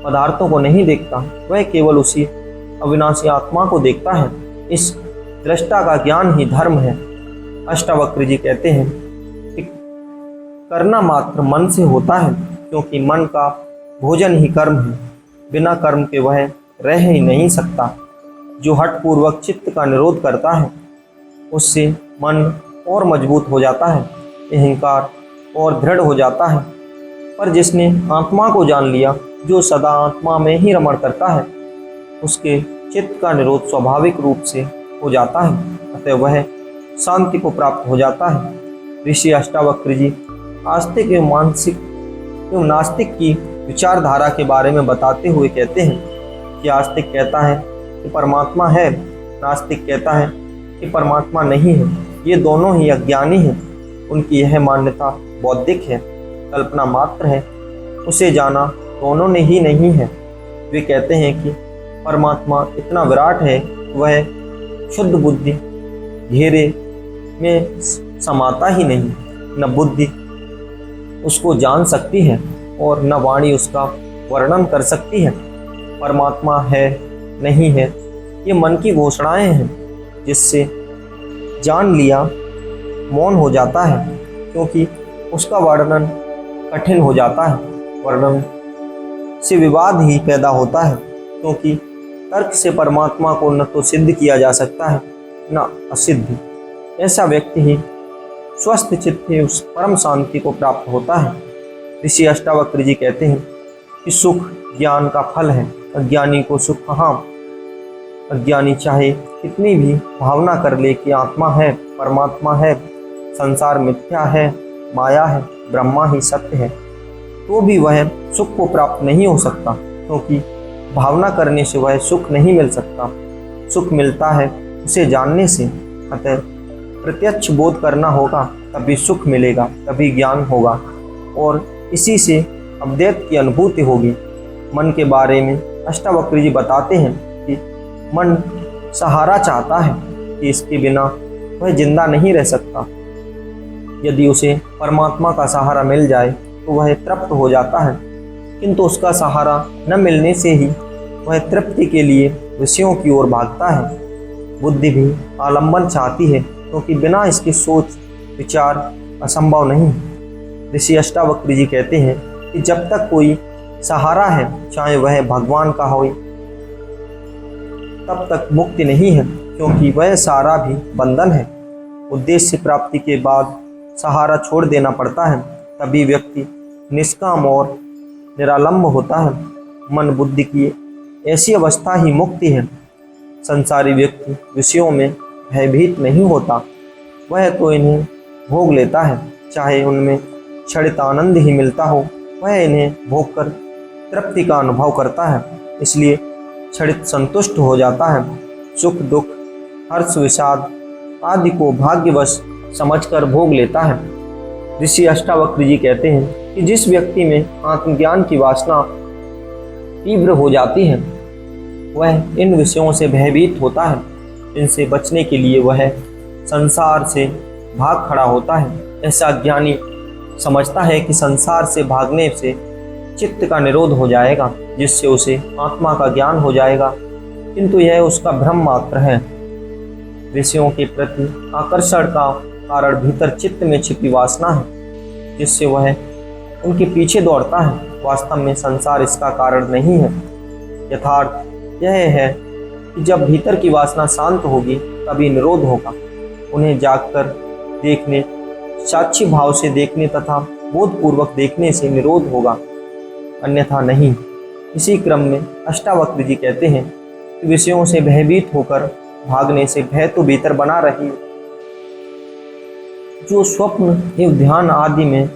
पदार्थों को नहीं देखता। वह केवल उसी अविनाशी आत्मा को देखता है। इस दृष्टा का ज्ञान ही धर्म है। अष्टावक्र जी कहते हैं कि करना मात्र मन से होता है, क्योंकि मन का भोजन ही कर्म है। बिना कर्म के वह रह ही नहीं सकता। जो हठपूर्वक चित्त का निरोध करता है उससे मन और मजबूत हो जाता है, अहंकार और दृढ़ हो जाता है। पर जिसने आत्मा को जान लिया, जो सदा आत्मा में ही रमण करता है, उसके चित्त का निरोध स्वाभाविक रूप से हो जाता है। अतः वह शांति को प्राप्त हो जाता है। ऋषि अष्टावक्र जी आस्तिक एवं मानसिक एवं नास्तिक की विचारधारा के बारे में बताते हुए कहते हैं कि आस्तिक कहता है कि परमात्मा है, नास्तिक कहता है कि परमात्मा नहीं है। ये दोनों ही अज्ञानी हैं। उनकी यह मान्यता बौद्धिक है, कल्पना मात्र है। उसे जाना दोनों ने ही नहीं है। वे कहते हैं कि परमात्मा इतना विराट है, वह शुद्ध बुद्धि घेरे में समाता ही नहीं। न बुद्धि उसको जान सकती है और न वाणी उसका वर्णन कर सकती है। परमात्मा है नहीं है ये मन की घोषणाएं हैं, जिससे जान लिया मौन हो जाता है, क्योंकि उसका वर्णन कठिन हो जाता है। वर्णन से विवाद ही पैदा होता है, क्योंकि तर्क से परमात्मा को न तो सिद्ध किया जा सकता है न असिद्ध। ऐसा व्यक्ति ही स्वस्थ चित्त से उस परम शांति को प्राप्त होता है। ऋषि अष्टावक्र जी कहते हैं कि सुख ज्ञान का फल है, अज्ञानी को सुख कहाँ। अज्ञानी चाहे कितनी भी भावना कर ले कि आत्मा है, परमात्मा है, संसार मिथ्या है, माया है, ब्रह्मा ही सत्य है, तो भी वह सुख को प्राप्त नहीं हो सकता, क्योंकि भावना करने से वह सुख नहीं मिल सकता। सुख मिलता है उसे जानने से। अतः प्रत्यक्ष बोध करना होगा, तभी सुख मिलेगा, तभी ज्ञान होगा और इसी से अद्वैत की अनुभूति होगी। मन के बारे में अष्टावक्र जी बताते हैं कि मन सहारा चाहता है कि इसके बिना वह जिंदा नहीं रह सकता। यदि उसे परमात्मा का सहारा मिल जाए तो वह तृप्त हो जाता है, किंतु उसका सहारा न मिलने से ही वह तृप्ति के लिए विषयों की ओर भागता है। बुद्धि भी आलंबन चाहती है, क्योंकि बिना इसके सोच विचार असंभव नहीं। ऋषि अष्टावक्र जी कहते हैं कि जब तक कोई सहारा है, चाहे वह भगवान का हो, तब तक मुक्ति नहीं है, क्योंकि वह सहारा भी बंधन है। उद्देश्य प्राप्ति के बाद सहारा छोड़ देना पड़ता है, तभी व्यक्ति निष्काम और निरालंब होता है। मन बुद्धि की ऐसी अवस्था ही मुक्ति है। संसारी व्यक्ति विषयों में भयभीत नहीं होता, वह तो इन्हें भोग लेता है, चाहे उनमें क्षणिक आनंद ही मिलता हो, वह इन्हें भोग कर तृप्ति का अनुभव करता है, इसलिए क्षणिक संतुष्ट हो जाता है। सुख दुख हर्ष विषाद आदि को भाग्यवश समझकर भोग लेता है। ऋषि अष्टावक्र जी कहते हैं कि जिस व्यक्ति में आत्मज्ञान की वासना तीव्र हो जाती है, वह इन विषयों से भयभीत होता है। इनसे बचने के लिए वह संसार से भाग खड़ा होता है। ऐसा ज्ञानी समझता है कि संसार से भागने से चित्त का निरोध हो जाएगा, जिससे उसे आत्मा का ज्ञान हो जाएगा, किंतु यह उसका भ्रम मात्र है। विषयों के प्रति आकर्षण का कारण भीतर चित्त में छिपी वासना है, जिससे वह उनके पीछे दौड़ता है। वास्तव में संसार इसका कारण नहीं है। यथार्थ यह है कि जब भीतर की वासना शांत होगी, तभी निरोध होगा। उन्हें जागकर देखने, साक्षी भाव से देखने तथा बोधपूर्वक देखने से निरोध होगा, अन्यथा नहीं। इसी क्रम में अष्टावक्र जी कहते हैं कि विषयों से भयभीत होकर भागने से भय तो भीतर बना रही, जो स्वप्न एवं ध्यान आदि में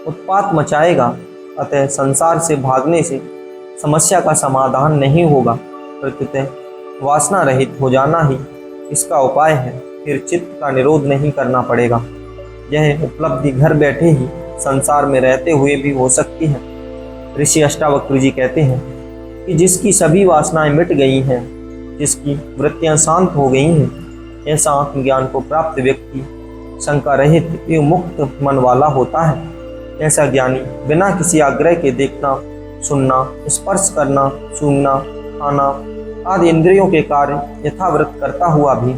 उत्पात मचाएगा। अतः संसार से भागने से समस्या का समाधान नहीं होगा, प्रत्युतः वासना रहित हो जाना ही इसका उपाय है। फिर चित्त का निरोध नहीं करना पड़ेगा। यह उपलब्धि घर बैठे ही संसार में रहते हुए भी हो सकती है। ऋषि अष्टावक्र जी कहते हैं कि जिसकी सभी वासनाएं मिट गई हैं, जिसकी वृत्तियां शांत हो गई हैं, ऐसा आत्मज्ञान को प्राप्त व्यक्ति शंका रहित एवं मुक्त मन वाला होता है। ऐसा ज्ञानी बिना किसी आग्रह के देखना, सुनना, स्पर्श करना, सूंघना, खाना आदि इंद्रियों के कार्य यथावृत करता हुआ भी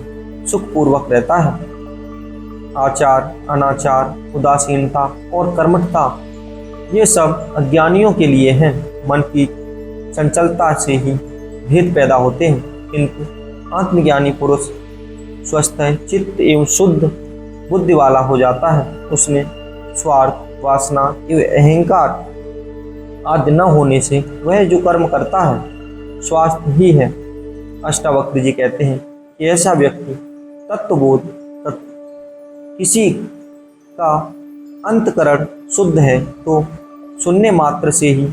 सुखपूर्वक रहता है। आचार, अनाचार, उदासीनता और कर्मठता ये सब अज्ञानियों के लिए हैं। मन की चंचलता से ही भेद पैदा होते हैं, किंतु आत्मज्ञानी पुरुष स्वस्थ चित्त एवं शुद्ध बुद्धि वाला हो जाता है। उसमें स्वार्थ, वासना एवं अहंकार आदि न होने से वह जो कर्म करता है स्वास्थ्य ही है। अष्टावक्र जी कहते हैं कि ऐसा व्यक्ति तत्वबोध किसी का अंतकरण शुद्ध है तो सुनने मात्र से ही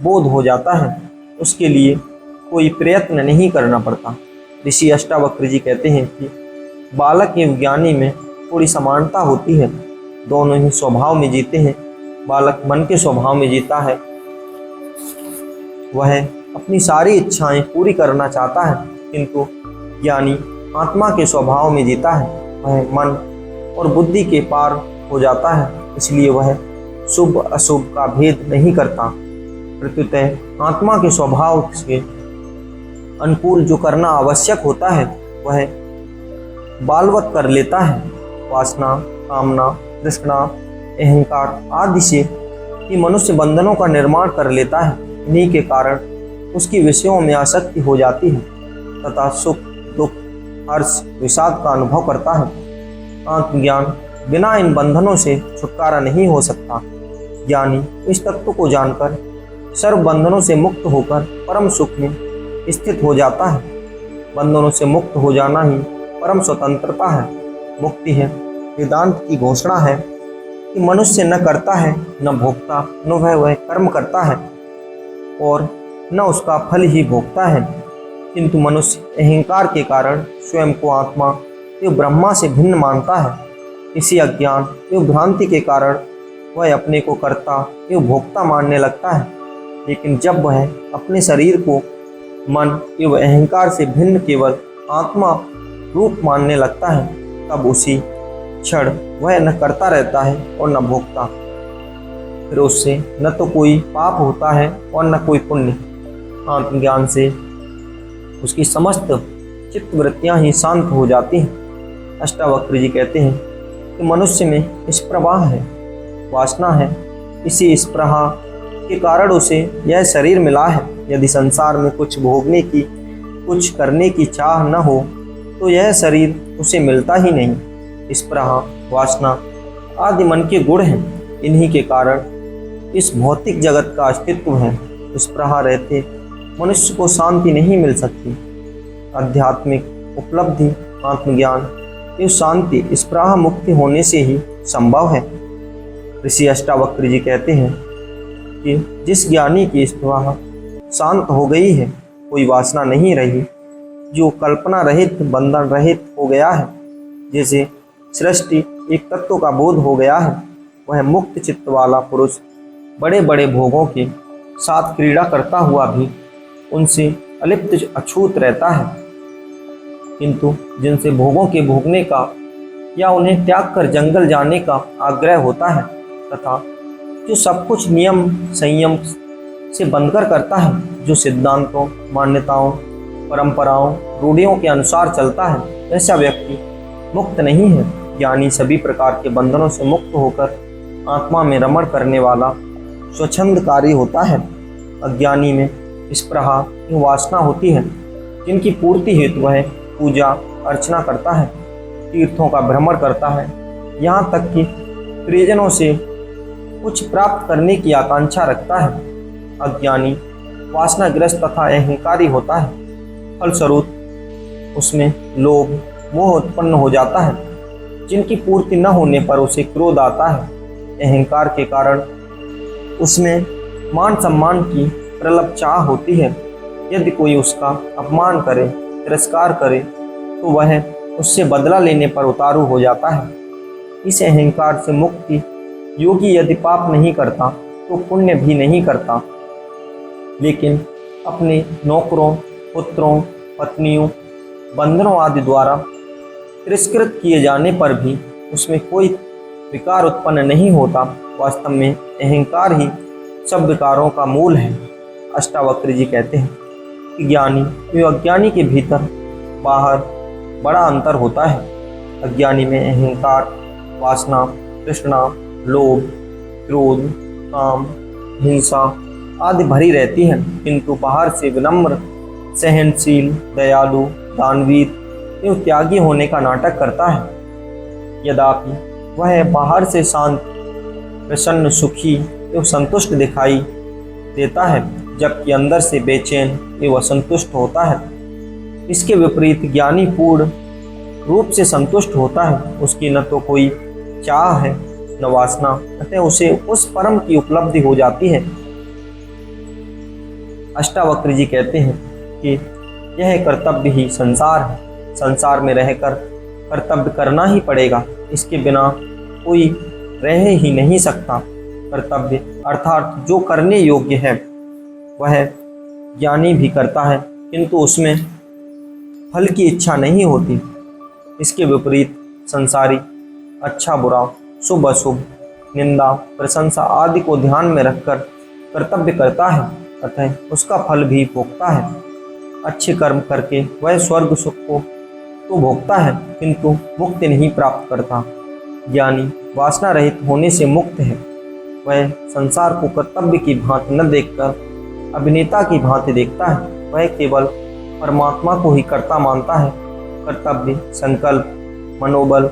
बोध हो जाता है, उसके लिए कोई प्रयत्न नहीं करना पड़ता। ऋषि अष्टावक्र जी कहते हैं कि बालक एवं ज्ञानी में थोड़ी समानता होती है, दोनों ही स्वभाव में जीते हैं। बालक मन के स्वभाव में जीता है, वह अपनी सारी इच्छाएं पूरी करना चाहता है, किंतु ज्ञानी आत्मा के स्वभाव में जीता है, वह मन और बुद्धि के पार हो जाता है, इसलिए वह शुभ अशुभ का भेद नहीं करता। प्रत्युतः आत्मा के स्वभाव के अनुकूल जो करना आवश्यक होता है वह बालवत कर लेता है। वासना, कामना, तृष्णा, अहंकार आदि से ही मनुष्य बंधनों का निर्माण कर लेता है। इन्हीं के कारण उसकी विषयों में आसक्ति हो जाती है तथा सुख दुख हर्ष विषाद का अनुभव करता है। आत्मज्ञान बिना इन बंधनों से छुटकारा नहीं हो सकता। ज्ञानी इस तत्व को जानकर सर्व बंधनों से मुक्त होकर परम सुख में स्थित हो जाता है। बंधनों से मुक्त हो जाना ही परम स्वतंत्रता है, मुक्ति है। वेदांत की घोषणा है कि मनुष्य न करता है न भोगता, न वह कर्म करता है और न उसका फल ही भोगता है, किंतु मनुष्य अहंकार के कारण स्वयं को आत्मा एवं ब्रह्मा से भिन्न मानता है। इसी अज्ञान एवं भ्रांति के कारण वह अपने को कर्ता एवं भोक्ता मानने लगता है। लेकिन जब वह अपने शरीर को मन एवं अहंकार से भिन्न केवल आत्मा रूप मानने लगता है, तब उसी क्षण वह न करता रहता है और न भोगता। फिर उससे न तो कोई पाप होता है और न कोई पुण्य। आत्मज्ञान से उसकी समस्त चित्त वृत्तियाँ ही शांत हो जाती हैं। अष्टावक्र जी कहते हैं कि मनुष्य में स्प्रहा है, वासना है। इसी स्प्रहा के कारण उसे यह शरीर मिला है। यदि संसार में कुछ भोगने की, कुछ करने की चाह न हो तो यह शरीर उसे मिलता ही नहीं। स्प्रहा, वासना आदि मन के गुण हैं। इन्हीं के कारण इस भौतिक जगत का अस्तित्व है। स्प्रहा रहते मनुष्य को शांति नहीं मिल सकती। आध्यात्मिक उपलब्धि, आत्मज्ञान, ये शांति स्प्रहा मुक्ति होने से ही संभव है। ऋषि अष्टावक्र जी कहते हैं कि जिस ज्ञानी की स्प्रहा शांत हो गई है, कोई वासना नहीं रही, जो कल्पना रहित, बंधन रहित हो गया है, जैसे सृष्टि एक तत्व का बोध हो गया है, वह मुक्त चित्त वाला पुरुष बड़े बड़े भोगों के साथ क्रीड़ा करता हुआ भी उनसे अलिप्त अछूत रहता है। किंतु जिनसे भोगों के भोगने का या उन्हें त्याग कर जंगल जाने का आग्रह होता है, तथा जो सब कुछ नियम संयम से बंधकर करता है, जो सिद्धांतों, मान्यताओं, परंपराओं, रूढ़ियों के अनुसार चलता है, ऐसा व्यक्ति मुक्त नहीं है। ज्ञानी सभी प्रकार के बंधनों से मुक्त होकर आत्मा में रमण करने वाला स्वच्छंदकारी होता है। अज्ञानी में स्प्रहा, वासना होती है, जिनकी पूर्ति हेतु वह पूजा अर्चना करता है, तीर्थों का भ्रमण करता है, यहाँ तक कि परिजनों से कुछ प्राप्त करने की आकांक्षा रखता है। अज्ञानी वासनाग्रस्त तथा अहंकारी होता है। फलस्वरूप उसमें लोभ, मोह उत्पन्न हो जाता है, जिनकी पूर्ति न होने पर उसे क्रोध आता है। अहंकार के कारण उसमें मान सम्मान की प्रबल चाह होती है। यदि कोई उसका अपमान करे, तिरस्कार करे, तो वह उससे बदला लेने पर उतारू हो जाता है। इस अहंकार से मुक्ति योगी यदि पाप नहीं करता तो पुण्य भी नहीं करता, लेकिन अपने नौकरों, पुत्रों, पत्नियों, बंधनों आदि द्वारा तिरस्कृत किए जाने पर भी उसमें कोई विकार उत्पन्न नहीं होता। वास्तव में अहंकार ही सब विकारों का मूल है। अष्टावक्र जी कहते हैं कि ज्ञानी एवं अज्ञानी के भीतर बाहर बड़ा अंतर होता है। अज्ञानी में अहंकार, वासना, तृष्णा, लोभ, क्रोध, काम, हिंसा आदि भरी रहती हैं, किंतु बाहर से विनम्र, सहनशील, दयालु, दानवीर एवं त्यागी होने का नाटक करता है। यद्यपि वह बाहर से शांत, प्रसन्न, सुखी एवं संतुष्ट दिखाई देता है, जबकि अंदर से बेचैन एवं असंतुष्ट होता है। इसके विपरीत ज्ञानी पूर्ण रूप से संतुष्ट होता है। उसकी न तो कोई चाह है न वासना, अतः उसे उस परम की उपलब्धि हो जाती है। अष्टावक्र जी कहते हैं कि यह कर्तव्य ही संसार है। संसार में रहकर कर्तव्य करना ही पड़ेगा, इसके बिना कोई रह ही नहीं सकता। कर्तव्य अर्थात जो करने योग्य है वह ज्ञानी भी करता है, किंतु उसमें फल की इच्छा नहीं होती। इसके विपरीत संसारी अच्छा बुरा, शुभ अशुभ, निंदा, प्रशंसा आदि को ध्यान में रखकर कर्तव्य करता है, अतः उसका फल भी भोगता है। अच्छे कर्म करके वह स्वर्ग सुख को तो भोगता है, किंतु मुक्ति नहीं प्राप्त करता। ज्ञानी वासना रहित होने से मुक्त है। वह संसार को कर्तव्य की भांति न देखकर अभिनेता की भांति देखता है। वह केवल परमात्मा को ही कर्ता मानता है। कर्तव्य, संकल्प, मनोबल,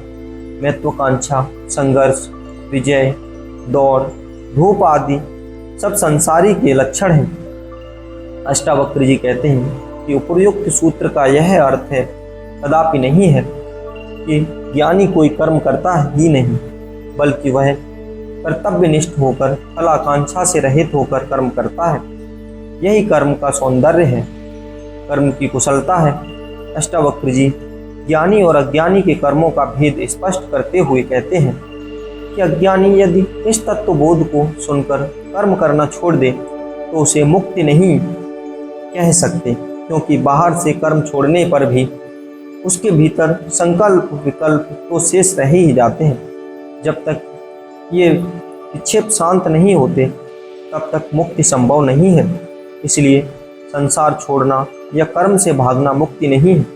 महत्वाकांक्षा, संघर्ष, विजय, दौड़, धूप आदि सब संसारी के लक्षण हैं। अष्टावक्र जी कहते हैं कि उपर्युक्त सूत्र का यह अर्थ है कदापि नहीं है कि ज्ञानी कोई कर्म करता ही नहीं, बल्कि वह कर्तव्यनिष्ठ होकर फलाकांक्षा से रहित होकर कर्म करता है। यही कर्म का सौंदर्य है, कर्म की कुशलता है। अष्टावक्र जी ज्ञानी और अज्ञानी के कर्मों का भेद स्पष्ट करते हुए कहते हैं कि अज्ञानी यदि इस तत्वबोध को सुनकर कर्म करना छोड़ दे तो उसे मुक्ति नहीं कह सकते, क्योंकि बाहर से कर्म छोड़ने पर भी उसके भीतर संकल्प विकल्प तो शेष रह ही जाते हैं। जब तक ये विक्षेप शांत नहीं होते तब तक मुक्ति संभव नहीं है। इसलिए संसार छोड़ना या कर्म से भागना मुक्ति नहीं है।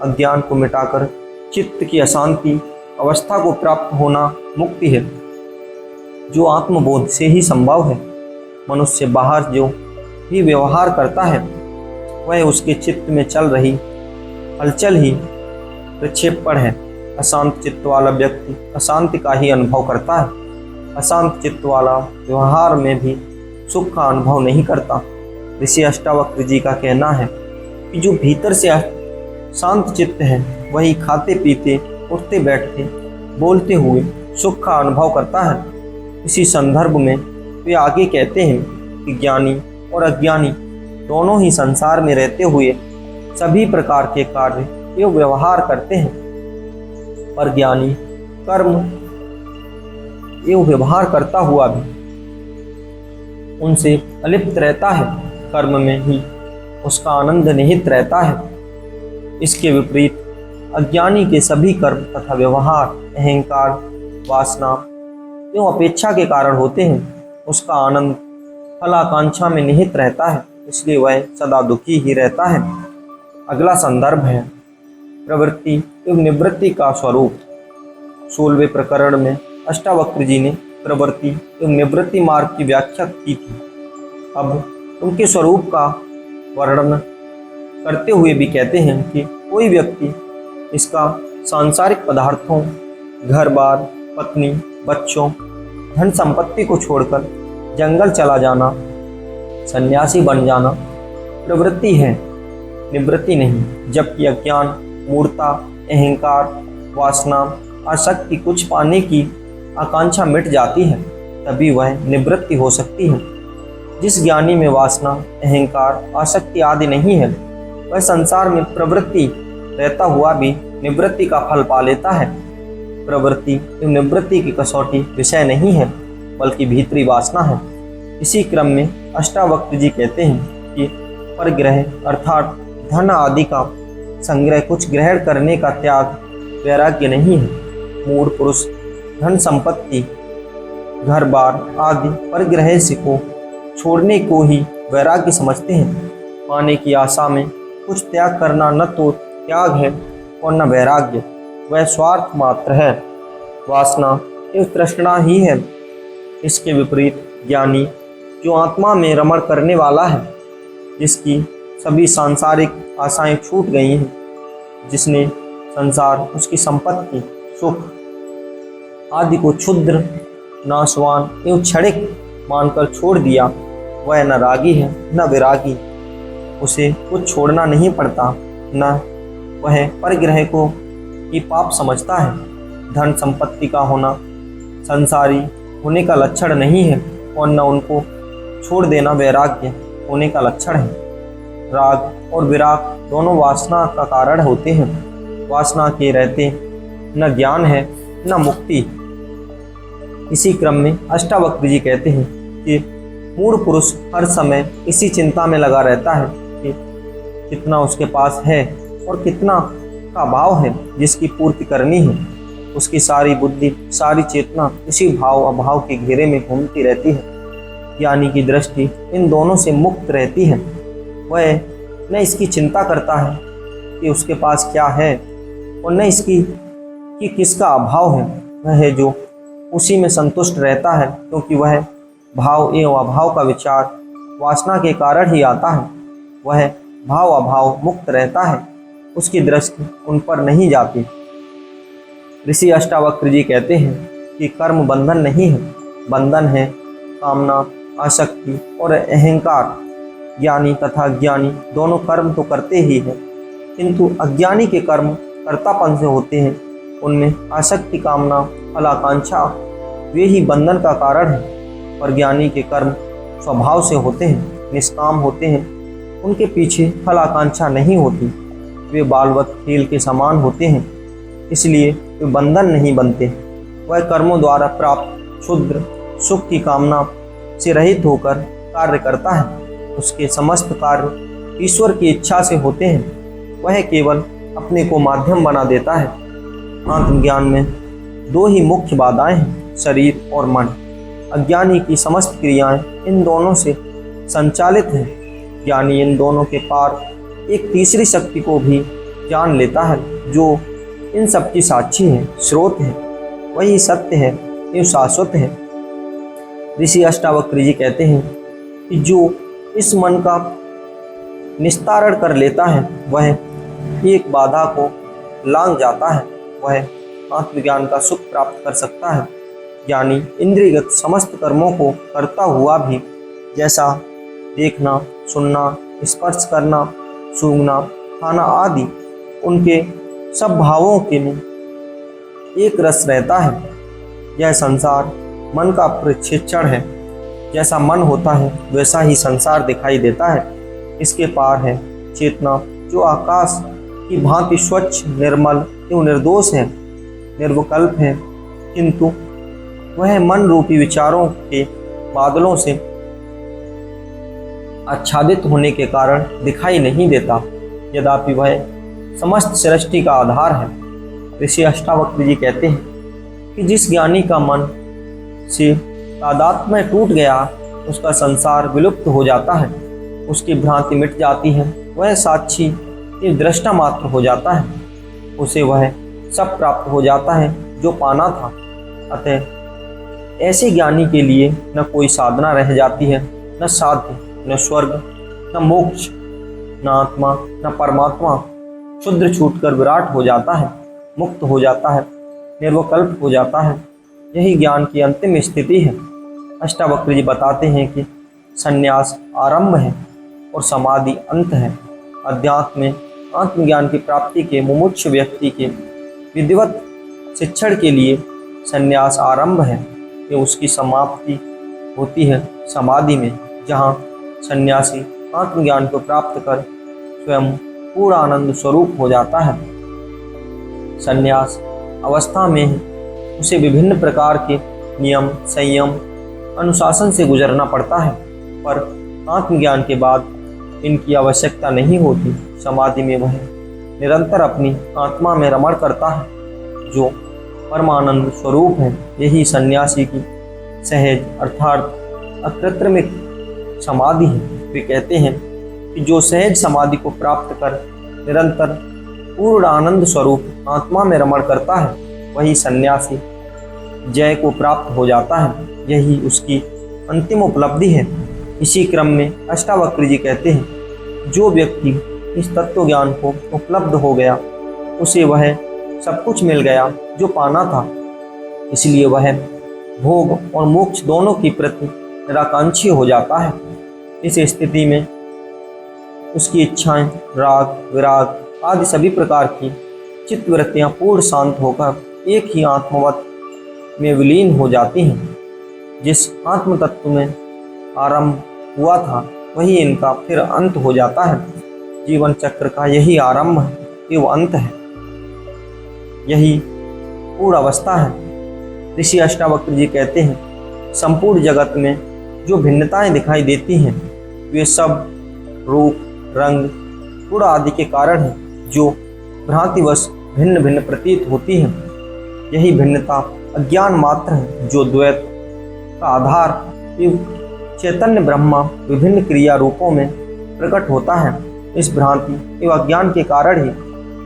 अज्ञान को मिटाकर चित्त की अशांति अवस्था को प्राप्त होना मुक्ति है, जो आत्मबोध से ही संभव है। मनुष्य बाहर जो भी व्यवहार करता है वह उसके चित्त में चल रही हलचल ही प्रक्षेपण है। अशांत चित्त वाला व्यक्ति अशांति का ही अनुभव करता है। अशांत चित्त वाला व्यवहार में भी सुख का अनुभव नहीं करता। ऋषि अष्टावक्र जी का कहना है कि जो भीतर से शांत चित्त है वही खाते पीते उठते बैठते बोलते हुए सुख का अनुभव करता है। इसी संदर्भ में वे आगे कहते हैं कि ज्ञानी और अज्ञानी दोनों ही संसार में रहते हुए सभी प्रकार के कार्य एवं व्यवहार करते हैं, पर ज्ञानी कर्म एवं व्यवहार करता हुआ भी उनसे अलिप्त रहता है। कर्म में ही उसका आनंद निहित रहता है। इसके विपरीत अज्ञानी के सभी कर्म तथा व्यवहार अहंकार, वासना एवं अपेक्षा के कारण होते हैं। उसका आनंद फलाकांक्षा में निहित रहता है, इसलिए वह सदा दुखी ही रहता है। अगला संदर्भ है प्रवृत्ति एवं निवृत्ति का स्वरूप। 16वें प्रकरण में अष्टावक्र जी ने प्रवृत्ति एवं निवृत्ति मार्ग की व्याख्या की थी। अब उनके स्वरूप का वर्णन करते हुए भी कहते हैं कि कोई व्यक्ति इसका सांसारिक पदार्थों, घर बार, पत्नी, बच्चों, धन संपत्ति को छोड़कर जंगल चला जाना, सन्यासी बन जाना प्रवृत्ति है, निवृत्ति नहीं। जबकि अज्ञान, मूढ़ता, अहंकार, वासना, आसक्ति कुछ पाने की आकांक्षा मिट जाती है तभी वह निवृत्ति हो सकती है। जिस ज्ञानी में वासना, अहंकार, आसक्ति आदि नहीं है वह संसार में प्रवृत्ति रहता हुआ भी निवृत्ति का फल पा लेता है। प्रवृत्ति एवं निवृत्ति की कसौटी विषय नहीं है बल्कि भीतरी वासना है। इसी क्रम में अष्टावक्र जी कहते हैं कि परग्रह अर्थात धन आदि का संग्रह, कुछ ग्रहण करने का त्याग वैराग्य नहीं है। मूढ़ पुरुष धन संपत्ति, घर बार आदि परग्रह से को छोड़ने को ही वैराग्य समझते हैं। पाने की आशा में कुछ त्याग करना न तो त्याग है और न वैराग्य, वह स्वार्थ मात्र है, वासना एवं तृष्णा ही है। इसके विपरीत ज्ञानी जो आत्मा में रमण करने वाला है, जिसकी सभी सांसारिक आशाएं छूट गई हैं, जिसने संसार, उसकी संपत्ति, सुख आदि को क्षुद्र, नाशवान एवं क्षणिक मानकर छोड़ दिया, वह न रागी है न विरागी। उसे कुछ छोड़ना नहीं पड़ता, न वह परग्रह को ही पाप समझता है। धन संपत्ति का होना संसारी होने का लक्षण नहीं है और न उनको छोड़ देना वैराग्य होने का लक्षण है। राग और विराग दोनों वासना का कारण होते हैं। वासना के रहते न ज्ञान है न मुक्ति। इसी क्रम में अष्टावक्र जी कहते हैं कि मूढ़ पुरुष हर समय इसी चिंता में लगा रहता है कि कितना उसके पास है और कितना का भाव है जिसकी पूर्ति करनी है। उसकी सारी बुद्धि, सारी चेतना इसी भाव अभाव के घेरे में घूमती रहती है। ज्ञानी की दृष्टि इन दोनों से मुक्त रहती है। वह न इसकी चिंता करता है कि उसके पास क्या है और न इसकी कि किसका अभाव है। वह है जो उसी में संतुष्ट रहता है, क्योंकि वह भाव एवं अभाव का विचार वासना के कारण ही आता है। वह भाव अभाव मुक्त रहता है, उसकी दृष्टि उन पर नहीं जाती। ऋषि अष्टावक्र जी कहते हैं कि कर्म बंधन नहीं है, बंधन है कामना, आसक्ति और अहंकार। ज्ञानी तथा अज्ञानी दोनों कर्म तो करते ही हैं, किंतु अज्ञानी के कर्म कर्तापन से होते हैं। उनमें आसक्ति, कामना, फलाकांक्षा वे ही बंधन का कारण है। और ज्ञानी के कर्म स्वभाव से होते हैं, निष्काम होते हैं, उनके पीछे फलाकांक्षा नहीं होती। वे बालवत खेल के समान होते हैं, इसलिए वे बंधन नहीं बनते। वह कर्मों द्वारा प्राप्त क्षुद्र सुख की कामना से रहित होकर कार्य करता है। उसके समस्त कार्य ईश्वर की इच्छा से होते हैं। वह केवल अपने को माध्यम बना देता है। आत्मज्ञान में दो ही मुख्य बाधाएं हैं, शरीर और मन। अज्ञानी की समस्त क्रियाएं इन दोनों से संचालित हैं। ज्ञानी इन दोनों के पार एक तीसरी शक्ति को भी जान लेता है, जो इन सब की साक्षी है, स्रोत है, वही सत्य है, ये शाश्वत है। ऋषि अष्टावक्र जी कहते हैं कि जो इस मन का निस्तारण कर लेता है वह एक बाधा को लांघ जाता है, वह आत्मज्ञान का सुख प्राप्त कर सकता है। यानी इंद्रियगत समस्त कर्मों को करता हुआ भी, जैसा देखना, सुनना, स्पर्श करना, सूंघना, खाना आदि, उनके सब भावों के में एक रस रहता है। यह संसार मन का प्रक्षेपण है। जैसा मन होता है वैसा ही संसार दिखाई देता है। इसके पार है चेतना, जो आकाश की भांति स्वच्छ, निर्मल एवं निर्दोष है, निर्विकल्प है, किंतु वह मन रूपी विचारों के बादलों से आच्छादित होने के कारण दिखाई नहीं देता, यद्यपि वह समस्त सृष्टि का आधार है। ऋषि अष्टावक्र जी कहते हैं कि जिस ज्ञानी का मन से तादात्म्य टूट गया, उसका संसार विलुप्त हो जाता है, उसकी भ्रांति मिट जाती है, वह साक्षी एक दृष्टा मात्र हो जाता है, उसे वह सब प्राप्त हो जाता है जो पाना था। अतः ऐसे ज्ञानी के लिए न कोई साधना रह जाती है, न साध्य, न स्वर्ग, न मोक्ष, न आत्मा, न परमात्मा। शुद्र छूटकर विराट हो जाता है, मुक्त हो जाता है, निर्विकल्प हो जाता है। यही ज्ञान की अंतिम स्थिति है। अष्टावक्र जी बताते हैं कि संन्यास आरंभ है और समाधि अंत है। अध्यात्म में आत्मज्ञान की प्राप्ति के मुमुक्षु व्यक्ति के विधिवत शिक्षण के लिए संन्यास आरंभ है, ये उसकी समाप्ति होती है समाधि में, जहाँ सन्यासी आत्मज्ञान को प्राप्त कर स्वयं पूर्ण आनंद स्वरूप हो जाता है। संन्यास अवस्था में उसे विभिन्न प्रकार के नियम, संयम, अनुशासन से गुजरना पड़ता है, पर आत्मज्ञान के बाद इनकी आवश्यकता नहीं होती। समाधि में वह निरंतर अपनी आत्मा में रमण करता है, जो परमानंद स्वरूप है। यही सन्यासी की सहज अर्थात अकृत्रिमिक समाधि है। वे कहते हैं कि जो सहज समाधि को प्राप्त कर निरंतर पूर्ण आनंद स्वरूप आत्मा में रमण करता है, वही सन्यासी जय को प्राप्त हो जाता है। यही उसकी अंतिम उपलब्धि है। इसी क्रम में अष्टावक्र जी कहते हैं, जो व्यक्ति इस तत्व ज्ञान को उपलब्ध हो गया, उसे वह सब कुछ मिल गया जो पाना था। इसलिए वह भोग और मोक्ष दोनों की प्रति निराकांक्षी हो जाता है। इस स्थिति में उसकी इच्छाएं, राग, विराग आदि सभी प्रकार की चित्तवृत्तियां पूर्ण शांत होकर एक ही आत्मवत में विलीन हो जाती हैं। जिस आत्म तत्व में आरंभ हुआ था, वही इनका फिर अंत हो जाता है। जीवन चक्र का यही आरंभ एवं अंत है, यही पूर्ण अवस्था है। ऋषि अष्टावक्र जी कहते हैं, संपूर्ण जगत में जो भिन्नताएं दिखाई देती हैं, वे सब रूप, रंग, गुण आदि के कारण हैं, जो भ्रांतिवश भिन्न भिन्न प्रतीत होती हैं। यही भिन्नता अज्ञान मात्र है, जो द्वैत का आधार एवं चैतन्य ब्रह्मा विभिन्न क्रिया रूपों में प्रकट होता है। इस भ्रांति एवं अज्ञान के कारण ही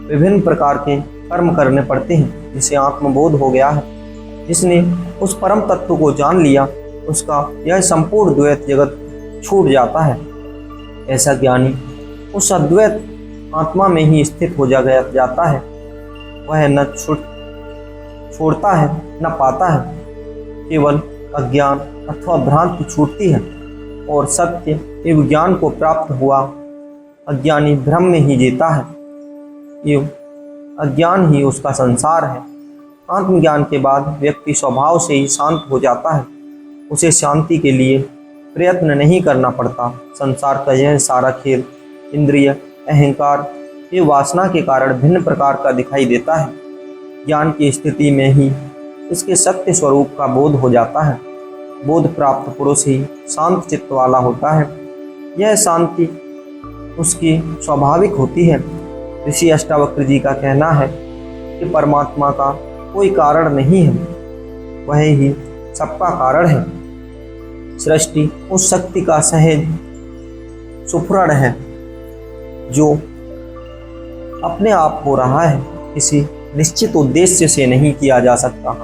विभिन्न प्रकार के कर्म करने पड़ते हैं। जिसे आत्मबोध हो गया है, जिसने उस परम तत्व को जान लिया, उसका यह संपूर्ण द्वैत जगत छूट जाता है। ऐसा ज्ञानी उस अद्वैत आत्मा में ही स्थित हो जाता है। वह न छोड़ता है न पाता है। केवल अज्ञान अथवा भ्रांति छूटती है और सत्य एवं ज्ञान को प्राप्त हुआ अज्ञानी भ्रम में ही जीता है। एवं अज्ञान ही उसका संसार है। आत्मज्ञान के बाद व्यक्ति स्वभाव से ही शांत हो जाता है। उसे शांति के लिए प्रयत्न नहीं करना पड़ता। संसार का यह सारा खेल इंद्रिय, अहंकार ये वासना के कारण भिन्न प्रकार का दिखाई देता है। ज्ञान की स्थिति में ही इसके सत्य स्वरूप का बोध हो जाता है। बोध प्राप्त पुरुष ही शांत चित्त वाला होता है। यह शांति उसकी स्वाभाविक होती है। ऋषि अष्टावक्र जी का कहना है कि परमात्मा का कोई कारण नहीं है, वह ही सबका कारण है। सृष्टि उस शक्ति का सहज सुफरण है जो अपने आप हो रहा है, किसी निश्चित उद्देश्य से नहीं किया जा सकता,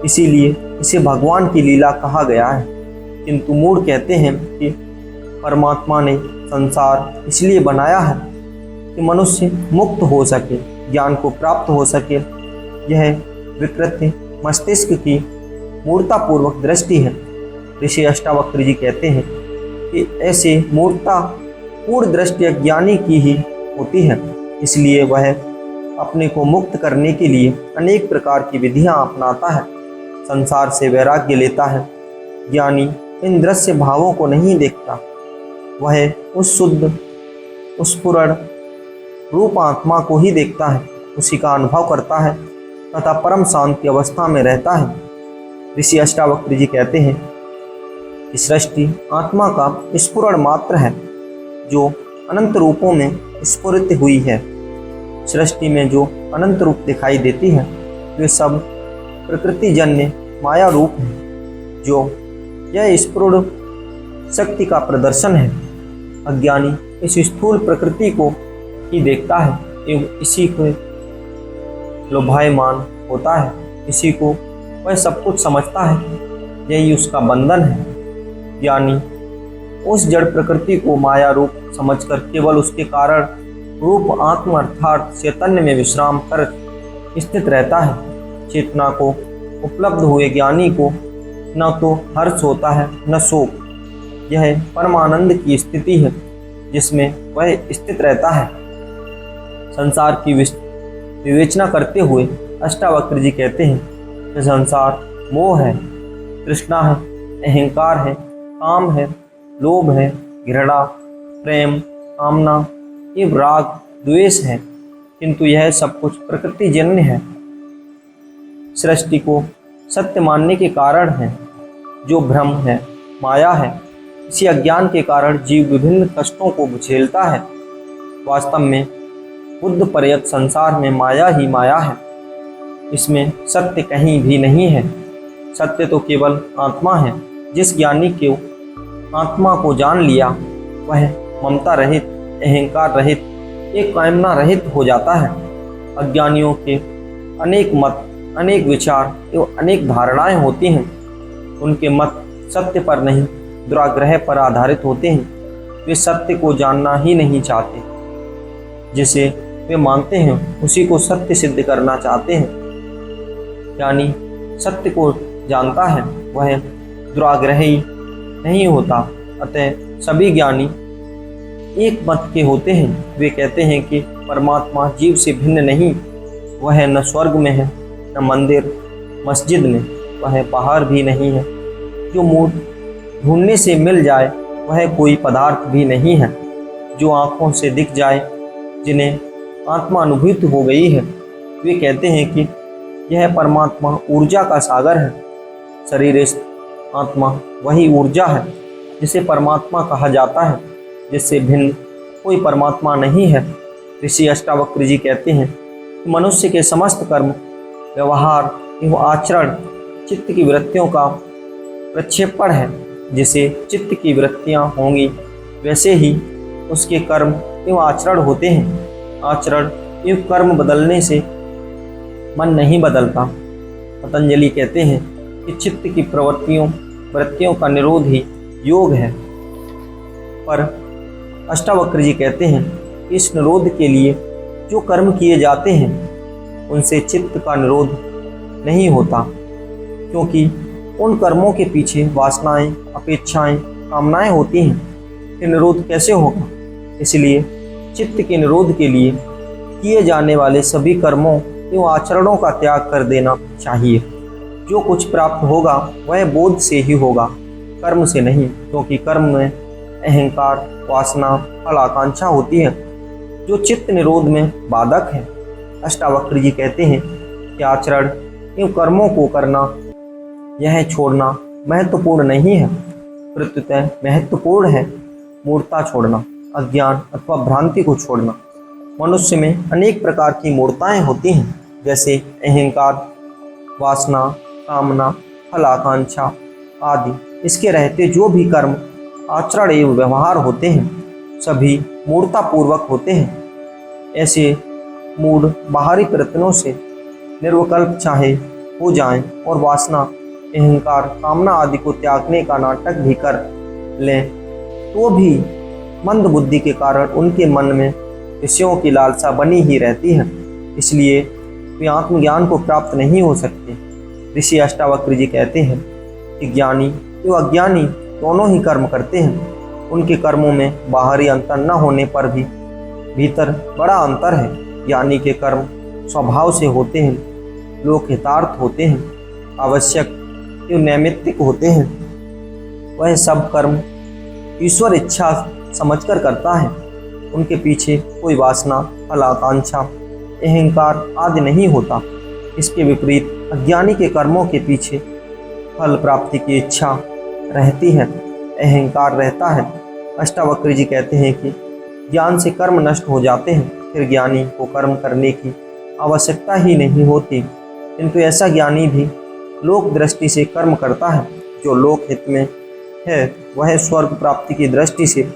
इसीलिए इसे भगवान की लीला कहा गया है। किंतु मूढ़ कहते हैं कि परमात्मा ने संसार इसलिए बनाया है कि मनुष्य मुक्त हो सके, ज्ञान को प्राप्त हो सके। यह विकृत मस्तिष्क की मूर्तापूर्वक दृष्टि है। ऋषि अष्टावक्र जी कहते हैं कि ऐसे मूर्तापूर्ण दृष्टि अज्ञानी की ही होती है, इसलिए वह अपने को मुक्त करने के लिए अनेक प्रकार की विधियां अपनाता है, संसार से वैराग्य लेता है। ज्ञानी इन दृश्य भावों को नहीं देखता, वह उस शुद्ध स्फुरण रूप आत्मा को ही देखता है, उसी का अनुभव करता है तथा परम शांति अवस्था में रहता है। ऋषि अष्टावक्र जी कहते हैं कि सृष्टि आत्मा का स्फुरण मात्र है जो अनंत रूपों में स्फुरित हुई है। सृष्टि में जो अनंत रूप दिखाई देती है वे सब प्रकृति जन्य माया रूप है, जो यह स्फुरण शक्ति का प्रदर्शन है। अज्ञानी इस स्थूल प्रकृति को ही देखता है एवं इसी को लोभायमान होता है, इसी को वह सब कुछ समझता है, यही उसका बंधन है। ज्ञानी उस जड़ प्रकृति को माया रूप समझकर केवल उसके कारण रूप आत्म अर्थात चैतन्य में विश्राम कर स्थित रहता है। चेतना को उपलब्ध हुए ज्ञानी को न तो हर्ष होता है न शोक। यह परमानंद की स्थिति है जिसमें वह स्थित रहता है। संसार की विवेचना करते हुए अष्टावक्र जी कहते हैं कि संसार मोह है, तृष्णा है, अहंकार है, काम है, लोभ है, घृणा, प्रेम, कामना एवं राग, द्वेष है, किंतु यह सब कुछ प्रकृति जन्य है। सृष्टि को सत्य मानने के कारण है जो भ्रम है, माया है। इसी अज्ञान के कारण जीव विभिन्न कष्टों को झेलता है। वास्तव में बुद्ध पर्यत संसार में माया ही माया है, इसमें सत्य कहीं भी नहीं है। सत्य तो केवल आत्मा है। जिस ज्ञानी को आत्मा को जान लिया वह ममता रहित, अहंकार रहित, एक कामना रहित हो जाता है। अज्ञानियों के अनेक मत, अनेक विचार एवं अनेक धारणाएं होती हैं। उनके मत सत्य पर नहीं, दुराग्रह पर आधारित होते हैं। वे सत्य को जानना ही नहीं चाहते, जिसे वे मानते हैं उसी को सत्य सिद्ध करना चाहते हैं। यानी सत्य को जानता है वह दुराग्रही नहीं होता। अतः सभी ज्ञानी एक मत के होते हैं। वे कहते हैं कि परमात्मा जीव से भिन्न नहीं, वह न स्वर्ग में है न मंदिर मस्जिद में, वह बाहर भी नहीं है। जो मूड ढूंढने से मिल जाए वह कोई पदार्थ भी नहीं है। जो आँखों से दिख जाए, जिन्हें आत्मा अनुभूत हो गई है, वे कहते हैं कि यह परमात्मा ऊर्जा का सागर है। शरीरस्थ आत्मा वही ऊर्जा है जिसे परमात्मा कहा जाता है, जिससे भिन्न कोई परमात्मा नहीं है। ऋषि अष्टावक्र जी कहते हैं कि मनुष्य के समस्त कर्म, व्यवहार एवं आचरण चित्त की वृत्तियों का प्रक्षेपण है। जिसे चित्त की वृत्तियाँ होंगी वैसे ही उसके कर्म एवं आचरण होते हैं। आचरण एवं कर्म बदलने से मन नहीं बदलता। पतंजलि कहते हैं कि चित्त की वृत्तियों का निरोध ही योग है। पर अष्टावक्र जी कहते हैं कि इस निरोध के लिए जो कर्म किए जाते हैं उनसे चित्त का निरोध नहीं होता, क्योंकि उन कर्मों के पीछे वासनाएं, अपेक्षाएं, कामनाएं होती हैं। फिर निरोध कैसे होगा? इसलिए चित्त के निरोध के लिए किए जाने वाले सभी कर्मों एवं आचरणों का त्याग कर देना चाहिए। जो कुछ प्राप्त होगा वह बोध से ही होगा, कर्म से नहीं, क्योंकि कर्म में अहंकार, वासना, फल आकांक्षा होती है जो चित्त निरोध में बाधक है। अष्टावक्र जी कहते हैं कि आचरण एवं कर्मों को करना, यह छोड़ना महत्वपूर्ण नहीं है, प्रत्युतः महत्वपूर्ण है मूर्खता छोड़ना, अज्ञान अथवा भ्रांति को छोड़ना। मनुष्य में अनेक प्रकार की मूर्ताएं होती हैं, जैसे अहंकार, वासना, कामना, फल आकांक्षा आदि। इसके रहते जो भी कर्म, आचरण एवं व्यवहार होते हैं सभी मूर्तापूर्वक होते हैं। ऐसे मूड बाहरी प्रयत्नों से निर्विकल्प चाहे हो जाएं और वासना, अहंकार, कामना आदि को त्यागने का नाटक भी कर लें तो भी मंद बुद्धि के कारण उनके मन में विषयों की लालसा बनी ही रहती है, इसलिए वे आत्मज्ञान को प्राप्त नहीं हो सकते। ऋषि अष्टावक्र जी कहते हैं कि ज्ञानी एवं अज्ञानी दोनों ही कर्म करते हैं। उनके कर्मों में बाहरी अंतर न होने पर भी भीतर बड़ा अंतर है। ज्ञानी के कर्म स्वभाव से होते हैं, लोक हितार्थ होते हैं, आवश्यक एवं नैमित्तिक होते हैं। वह सब कर्म ईश्वर इच्छा समझकर करता है। उनके पीछे कोई वासना, फल आकांक्षा, अहंकार आदि नहीं होता। इसके विपरीत अज्ञानी के कर्मों के पीछे फल प्राप्ति की इच्छा रहती है, अहंकार रहता है। अष्टावक्र जी कहते हैं कि ज्ञान से कर्म नष्ट हो जाते हैं, फिर ज्ञानी को कर्म करने की आवश्यकता ही नहीं होती। किंतु ऐसा ज्ञानी भी लोक दृष्टि से कर्म करता है। जो लोक हित में है वह स्वर्ग प्राप्ति की दृष्टि से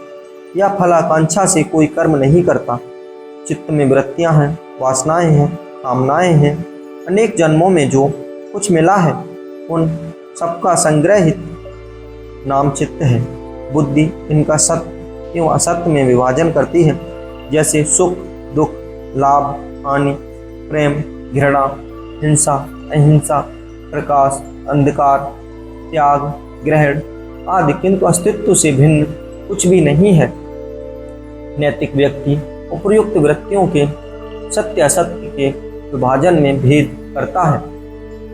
या फलाकांक्षा से कोई कर्म नहीं करता। चित्त में वृत्तियां हैं, वासनाएं हैं, कामनाएं हैं। अनेक जन्मों में जो कुछ मिला है उन सबका संग्रहित नाम चित्त है। बुद्धि इनका सत्य एवं असत्य में विभाजन करती है, जैसे सुख, दुख, लाभ, हानि, प्रेम, घृणा, हिंसा, अहिंसा, प्रकाश, अंधकार, त्याग, ग्रहण आदि। किंतु अस्तित्व से भिन्न कुछ भी नहीं है। नैतिक व्यक्ति उपयुक्त वृत्तियों के सत्य असत्य के विभाजन में भेद करता है।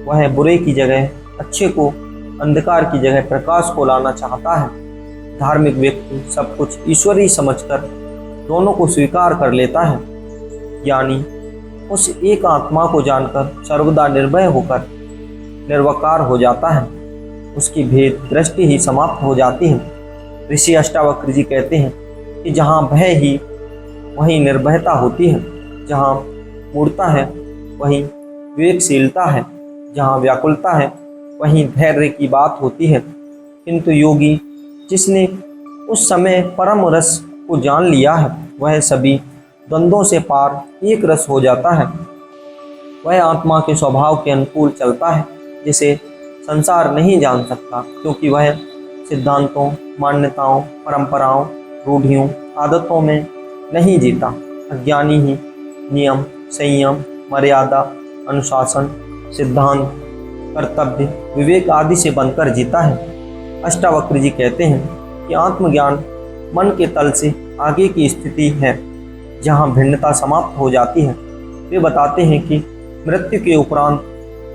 वह बुरे की जगह अच्छे को, अंधकार की जगह प्रकाश को लाना चाहता है। धार्मिक व्यक्ति सब कुछ ईश्वरी समझकर दोनों को स्वीकार कर लेता है। ज्ञानी उस एक आत्मा को जानकर सर्वदा निर्भय होकर निर्वकार हो जाता है। उसकी भेद दृष्टि ही समाप्त हो जाती है। ऋषि अष्टावक्र जी कहते हैं कि जहाँ भय ही वहीं निर्भयता होती है, जहाँ मूढ़ता है वहीं विवेकशीलता है, जहाँ व्याकुलता है वहीं धैर्य की बात होती है। किंतु योगी जिसने उस समय परम रस को जान लिया है वह सभी द्वंद्वों से पार एक रस हो जाता है। वह आत्मा के स्वभाव के अनुकूल चलता है, जिसे संसार नहीं जान सकता, क्योंकि वह सिद्धांतों, मान्यताओं, परंपराओं, रूढ़ियों, आदतों में नहीं जीता। अज्ञानी ही नियम, संयम, मर्यादा, अनुशासन, सिद्धांत, कर्तव्य, विवेक आदि से बनकर जीता है। अष्टावक्र जी कहते हैं कि आत्मज्ञान मन के तल से आगे की स्थिति है, जहाँ भिन्नता समाप्त हो जाती है। वे बताते हैं कि मृत्यु के उपरांत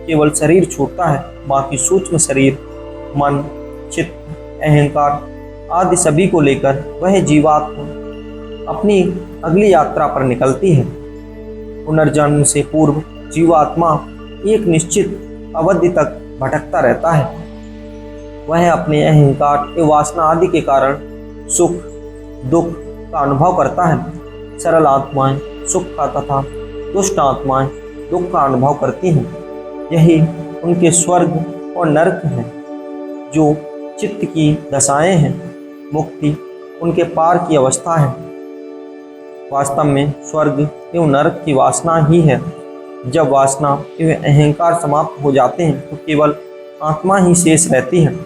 केवल शरीर छूटता है, बाकी सूक्ष्म शरीर, मन, चित्त, अहंकार आदि सभी को लेकर वह जीवात्मा अपनी अगली यात्रा पर निकलती है। पुनर्जन्म से पूर्व जीवात्मा एक निश्चित अवधि तक भटकता रहता है। वह अपने अहंकार एवं वासना आदि के कारण सुख, दुख का अनुभव करता है। सरल आत्माएं सुख का तथा दुष्ट आत्माएं दुख का अनुभव करती हैं। यही उनके स्वर्ग और नरक हैं, जो चित्त की दशाएं हैं। मुक्ति उनके पार की अवस्था है। वास्तव में स्वर्ग एवं नरक की वासना ही है। जब वासना एवं अहंकार समाप्त हो जाते हैं तो केवल आत्मा ही शेष रहती है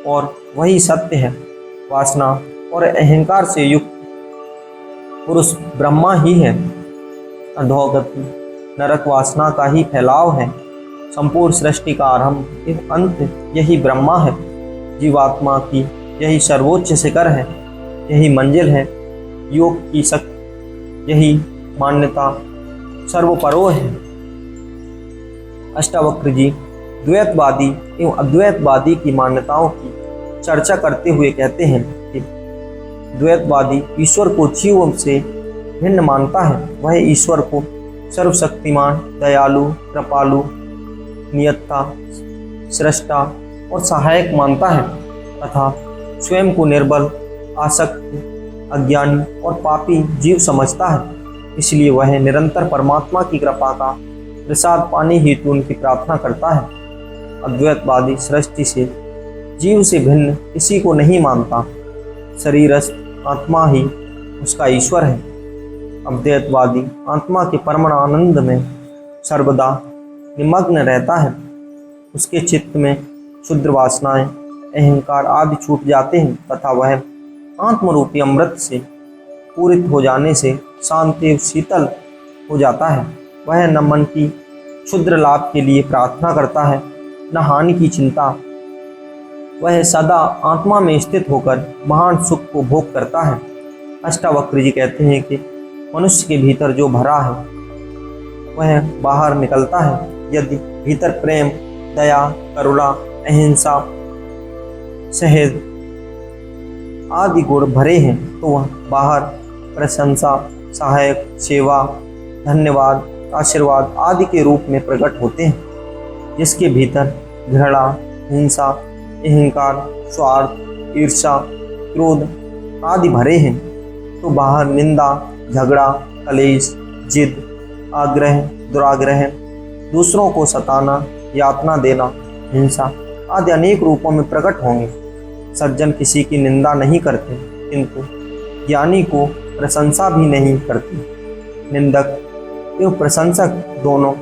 और वही सत्य है। वासना और अहंकार से युक्त पुरुष ब्रह्मा ही है। अधोगति नरक वासना का ही फैलाव है। संपूर्ण सृष्टि का आरंभ एवं अंत यही ब्रह्मा है। जीवात्मा की यही सर्वोच्च शिखर है, यही मंजिल है। योग की शक्ति यही मान्यता सर्वपरो है। अष्टावक्र जी द्वैतवादी एवं अद्वैतवादी की मान्यताओं की चर्चा करते हुए कहते हैं कि द्वैतवादी ईश्वर को जीव से भिन्न मानता है। वह ईश्वर को सर्वशक्तिमान, दयालु, कृपालु, नियत्ता, सृष्टा और सहायक मानता है तथा स्वयं को निर्बल, आसक्त, अज्ञानी और पापी जीव समझता है। इसलिए वह निरंतर परमात्मा की कृपा का प्रसाद पाने हेतु उनकी प्रार्थना करता है। अद्वैतवादी सृष्टि से जीव से भिन्न किसी को नहीं मानता, शरीरस्थ आत्मा ही उसका ईश्वर है। अद्वैतवादी आत्मा के परम आनंद में सर्वदा निमग्न रहता है। उसके चित्त में क्षुद्र वासनाएं, अहंकार आदि छूट जाते हैं तथा वह आत्मरूपी अमृत से पूरित हो जाने से शांत एवं शीतल हो जाता है। वह न मन की क्षुद्र लाभ के लिए प्रार्थना करता है, न हानि की चिंता। वह सदा आत्मा में स्थित होकर महान सुख को भोग करता है। अष्टावक्र जी कहते हैं कि मनुष्य के भीतर जो भरा है वह बाहर निकलता है। यदि भीतर प्रेम, दया, करुणा, अहिंसा, सहज आदि गुण भरे हैं तो वह बाहर प्रशंसा, सहायक, सेवा, धन्यवाद, आशीर्वाद आदि के रूप में प्रकट होते हैं। जिसके भीतर घृणा, हिंसा, अहंकार, स्वार्थ, ईर्ष्या, क्रोध आदि भरे हैं तो बाहर निंदा, झगड़ा, कलेश, जिद, आग्रह, दुराग्रह, दूसरों को सताना, यातना देना, हिंसा आदि अनेक रूपों में प्रकट होंगे। सज्जन किसी की निंदा नहीं करते, किंतु ज्ञानी को प्रशंसा भी नहीं करते। निंदक एवं प्रशंसक दोनों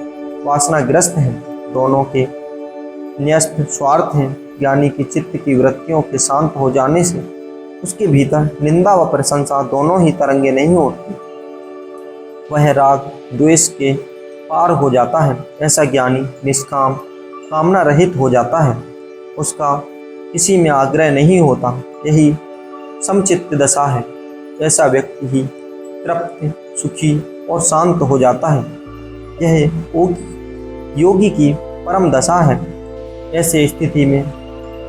वासनाग्रस्त हैं, दोनों के न्यस्त स्वार्थ हैं। ज्ञानी की चित्त की वृत्तियों के शांत हो जाने से उसके भीतर निंदा व प्रशंसा दोनों ही तरंगे नहीं उठती। वह राग द्वेष के पार हो जाता है। ऐसा ज्ञानी निष्काम, कामना रहित हो जाता है। उसका किसी में आग्रह नहीं होता। यही समचित्त दशा है। ऐसा व्यक्ति ही तृप्त, सुखी और शांत हो जाता है। यह योगी की परम दशा है। ऐसे स्थिति में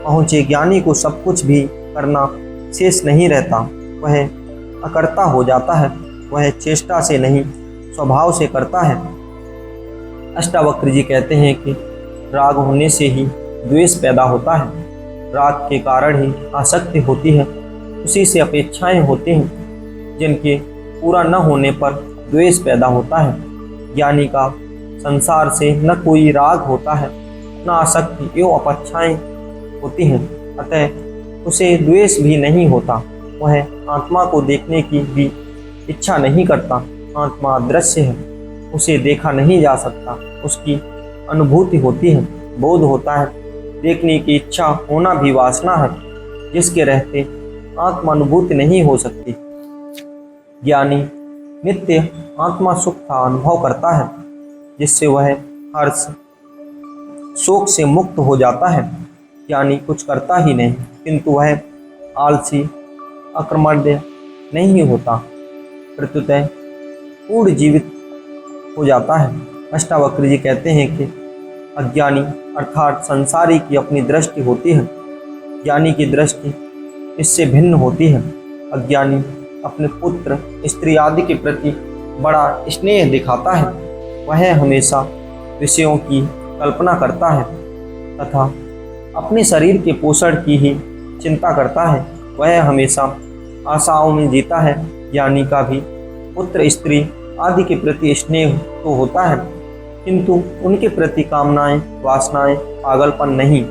पहुँचे ज्ञानी को सब कुछ भी करना शेष नहीं रहता। वह अकर्ता हो जाता है। वह चेष्टा से नहीं, स्वभाव से करता है। अष्टावक्र जी कहते हैं कि राग होने से ही द्वेष पैदा होता है। राग के कारण ही आसक्ति होती है। उसी से अपेक्षाएं होती हैं, जिनके पूरा न होने पर द्वेष पैदा होता है। ज्ञानी का संसार से न कोई राग होता है, न आसक्ति एवं अपेक्षाएं होती हैं, अतः उसे द्वेष भी नहीं होता। वह आत्मा को देखने की भी इच्छा नहीं करता। आत्मा दृश्य है, उसे देखा नहीं जा सकता। उसकी अनुभूति होती है, बोध होता है। देखने की इच्छा होना भी वासना है, जिसके रहते आत्मानुभूति नहीं हो सकती। ज्ञानी नित्य आत्मा सुख का अनुभव करता है, जिससे वह हर्ष, शोक से मुक्त हो जाता है। ज्ञानी कुछ करता ही नहीं, किंतु वह आलसी, अकर्मण्य नहीं होता, प्रत्युतः पूर्ण जीवित हो जाता है। अष्टावक्र जी कहते हैं कि अज्ञानी अर्थात संसारी की अपनी दृष्टि होती है, ज्ञानी की दृष्टि इससे भिन्न होती है। अज्ञानी अपने पुत्र, स्त्री आदि के प्रति बड़ा स्नेह दिखाता है। वह हमेशा विषयों की कल्पना करता है तथा अपने शरीर के पोषण की ही चिंता करता है। वह हमेशा आशाओं में जीता है। ज्ञानी का भी पुत्र, स्त्री आदि के प्रति स्नेह तो होता है, किंतु उनके प्रति कामनाएं, वासनाएं, पागलपन नहीं।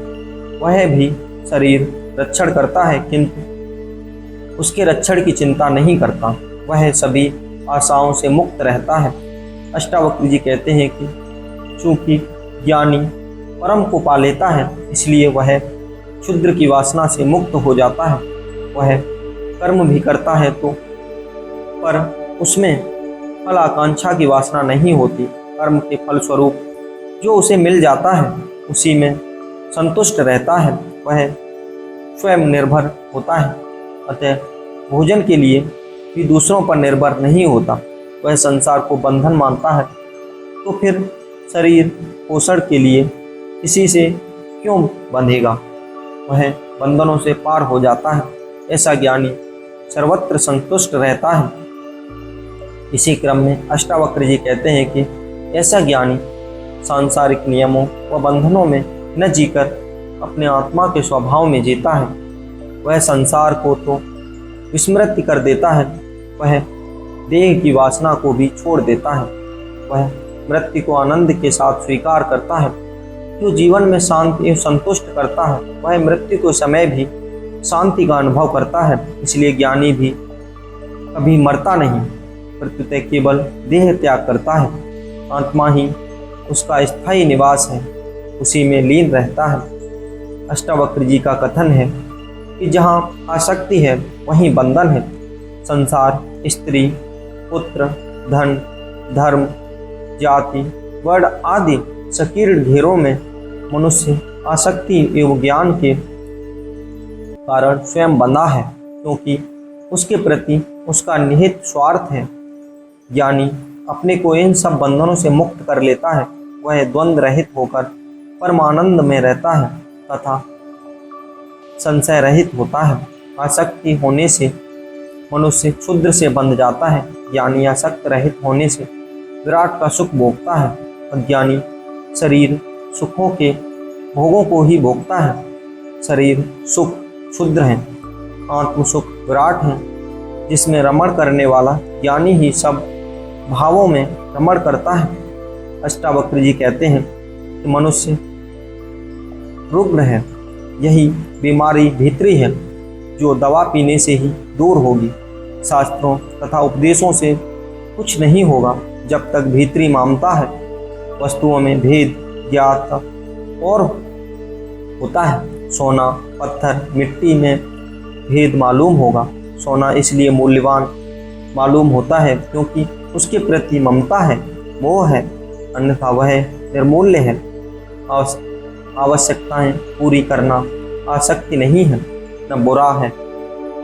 वह भी शरीर रक्षण करता है, किंतु उसके रक्षण की चिंता नहीं करता। वह सभी आशाओं से मुक्त रहता है। अष्टावक्र जी कहते हैं कि चूंकि ज्ञानी परम को पा लेता है, इसलिए वह क्षुद्र की वासना से मुक्त हो जाता है। वह कर्म भी करता है तो पर उसमें फल आकांक्षा की वासना नहीं होती। कर्म के फलस्वरूप जो उसे मिल जाता है उसी में संतुष्ट रहता है। वह स्वयं निर्भर होता है, अतः भोजन के लिए भी दूसरों पर निर्भर नहीं होता। वह संसार को बंधन मानता है, तो फिर शरीर पोषण के लिए किसी से क्यों बंधेगा। वह बंधनों से पार हो जाता है। ऐसा ज्ञानी सर्वत्र संतुष्ट रहता है। इसी क्रम में अष्टावक्र जी कहते हैं कि ऐसा ज्ञानी सांसारिक नियमों व बंधनों में न जीकर अपने आत्मा के स्वभाव में जीता है। वह संसार को तो विस्मृत कर देता है। वह देह की वासना को भी छोड़ देता है। वह मृत्यु को आनंद के साथ स्वीकार करता है। जो जीवन में शांति एवं संतुष्ट करता है वह मृत्यु के समय भी शांति का अनुभव करता है। इसलिए ज्ञानी भी कभी मरता नहीं, प्रत्युत केवल देह त्याग करता है। आत्मा ही उसका स्थायी निवास है, उसी में लीन रहता है। अष्टावक्र जी का कथन है कि जहाँ आसक्ति है वहीं बंधन है। संसार, स्त्री, पुत्र, धन, धर्म, जाति, वर्ण आदि संकीर्ण घेरों में मनुष्य आसक्ति एवं ज्ञान के कारण स्वयं बंधा है, क्योंकि उसके प्रति उसका निहित स्वार्थ है। ज्ञानी अपने को इन सब बंधनों से मुक्त कर लेता है। वह द्वंद्व रहित होकर परमानंद में रहता है तथा संशय रहित होता है। आसक्ति होने से मनुष्य क्षुद्र से बंध जाता है। ज्ञानी आसक्त रहित होने से विराट का सुख भोगता है। अज्ञानी शरीर सुखों के भोगों को ही भोगता है। शरीर सुख क्षुद्र है, आत्म सुख विराट है, जिसमें रमण करने वाला ज्ञानी ही सब भावों में रमण करता है। अष्टावक्र जी कहते हैं कि मनुष्य रुग्ण है, यही बीमारी भीतरी है जो दवा पीने से ही दूर होगी। शास्त्रों तथा उपदेशों से कुछ नहीं होगा जब तक भीतरी ममता है। वस्तुओं में भेद ज्ञात और होता है। सोना, पत्थर, मिट्टी में भेद मालूम होगा। सोना इसलिए मूल्यवान मालूम होता है क्योंकि उसके प्रति ममता है, मोह है, अन्यथा वह निर्मूल्य है। आवश्यकताएं पूरी करना आसक्ति नहीं है, न बुरा है,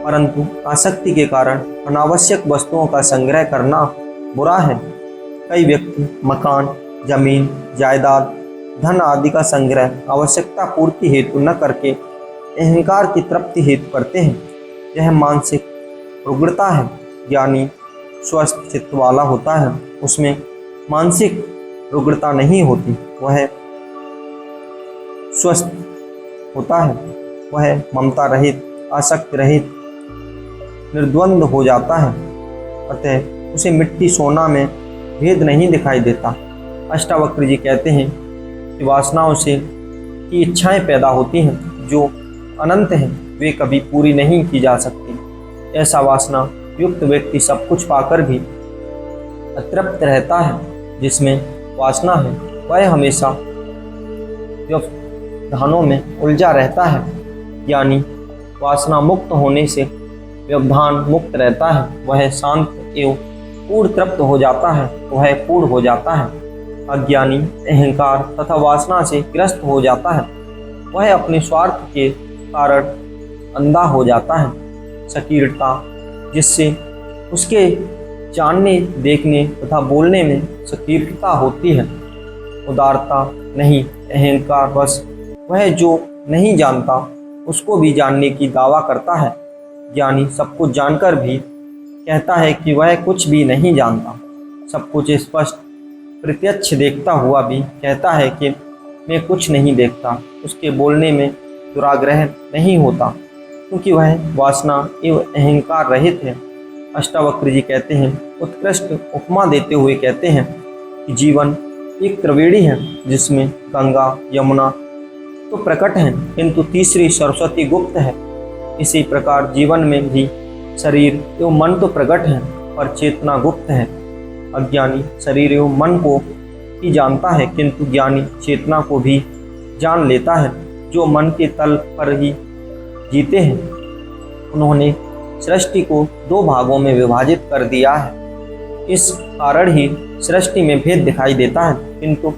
परंतु आसक्ति के कारण अनावश्यक वस्तुओं का संग्रह करना बुरा है। कई व्यक्ति मकान, जमीन, जायदाद, धन आदि का संग्रह आवश्यकता पूर्ति हेतु न करके अहंकार की तृप्ति हेतु करते हैं। यह मानसिक रुग्णता है। ज्ञानी स्वस्थ चित्त वाला होता है, उसमें मानसिक रुग्णता नहीं होती। वह स्वस्थ होता है, वह ममता रहित, आसक्ति रहित, निर्द्वंद्व हो जाता है। अतः उसे मिट्टी सोना में भेद नहीं दिखाई देता। अष्टावक्र जी कहते हैं कि वासनाओं से की इच्छाएं पैदा होती हैं जो अनंत हैं, वे कभी पूरी नहीं की जा सकती। ऐसा वासना युक्त व्यक्ति सब कुछ पाकर भी अतृप्त रहता है। जिसमें वासना है वह हमेशा व्यवधानों में उलझा रहता है। यानी वासना मुक्त होने से व्यवधान मुक्त रहता है। वह शांत एवं पूर्ण तृप्त हो जाता है, वह पूर्ण हो जाता है। अज्ञानी अहंकार तथा वासना से ग्रस्त हो जाता है, वह अपने स्वार्थ के कारण अंधा हो जाता है। संकीर्णता जिससे उसके जानने, देखने तथा बोलने में संकीर्णता होती है। उदारता नहीं, अहंकार बस वह जो नहीं जानता उसको भी जानने की दावा करता है। ज्ञानी सब कुछ जानकर भी कहता है कि वह कुछ भी नहीं जानता। सब कुछ स्पष्ट प्रत्यक्ष देखता हुआ भी कहता है कि मैं कुछ नहीं देखता। उसके बोलने में दुराग्रह नहीं होता क्योंकि वह वासना एवं अहंकार रहित है। अष्टावक्र जी कहते हैं, उत्कृष्ट उपमा देते हुए कहते हैं कि जीवन एक त्रिवेणी है जिसमें गंगा, यमुना तो प्रकट हैं, किंतु तीसरी सरस्वती गुप्त है। इसी प्रकार जीवन में भी शरीर एवं मन तो प्रकट हैं पर चेतना गुप्त है। अज्ञानी शरीर एवं मन को ही जानता है, किंतु ज्ञानी चेतना को भी जान लेता है। जो मन के तल पर ही जीते हैं उन्होंने सृष्टि को दो भागों में विभाजित कर दिया है। इस कारण ही सृष्टि में भेद दिखाई देता है, किंतु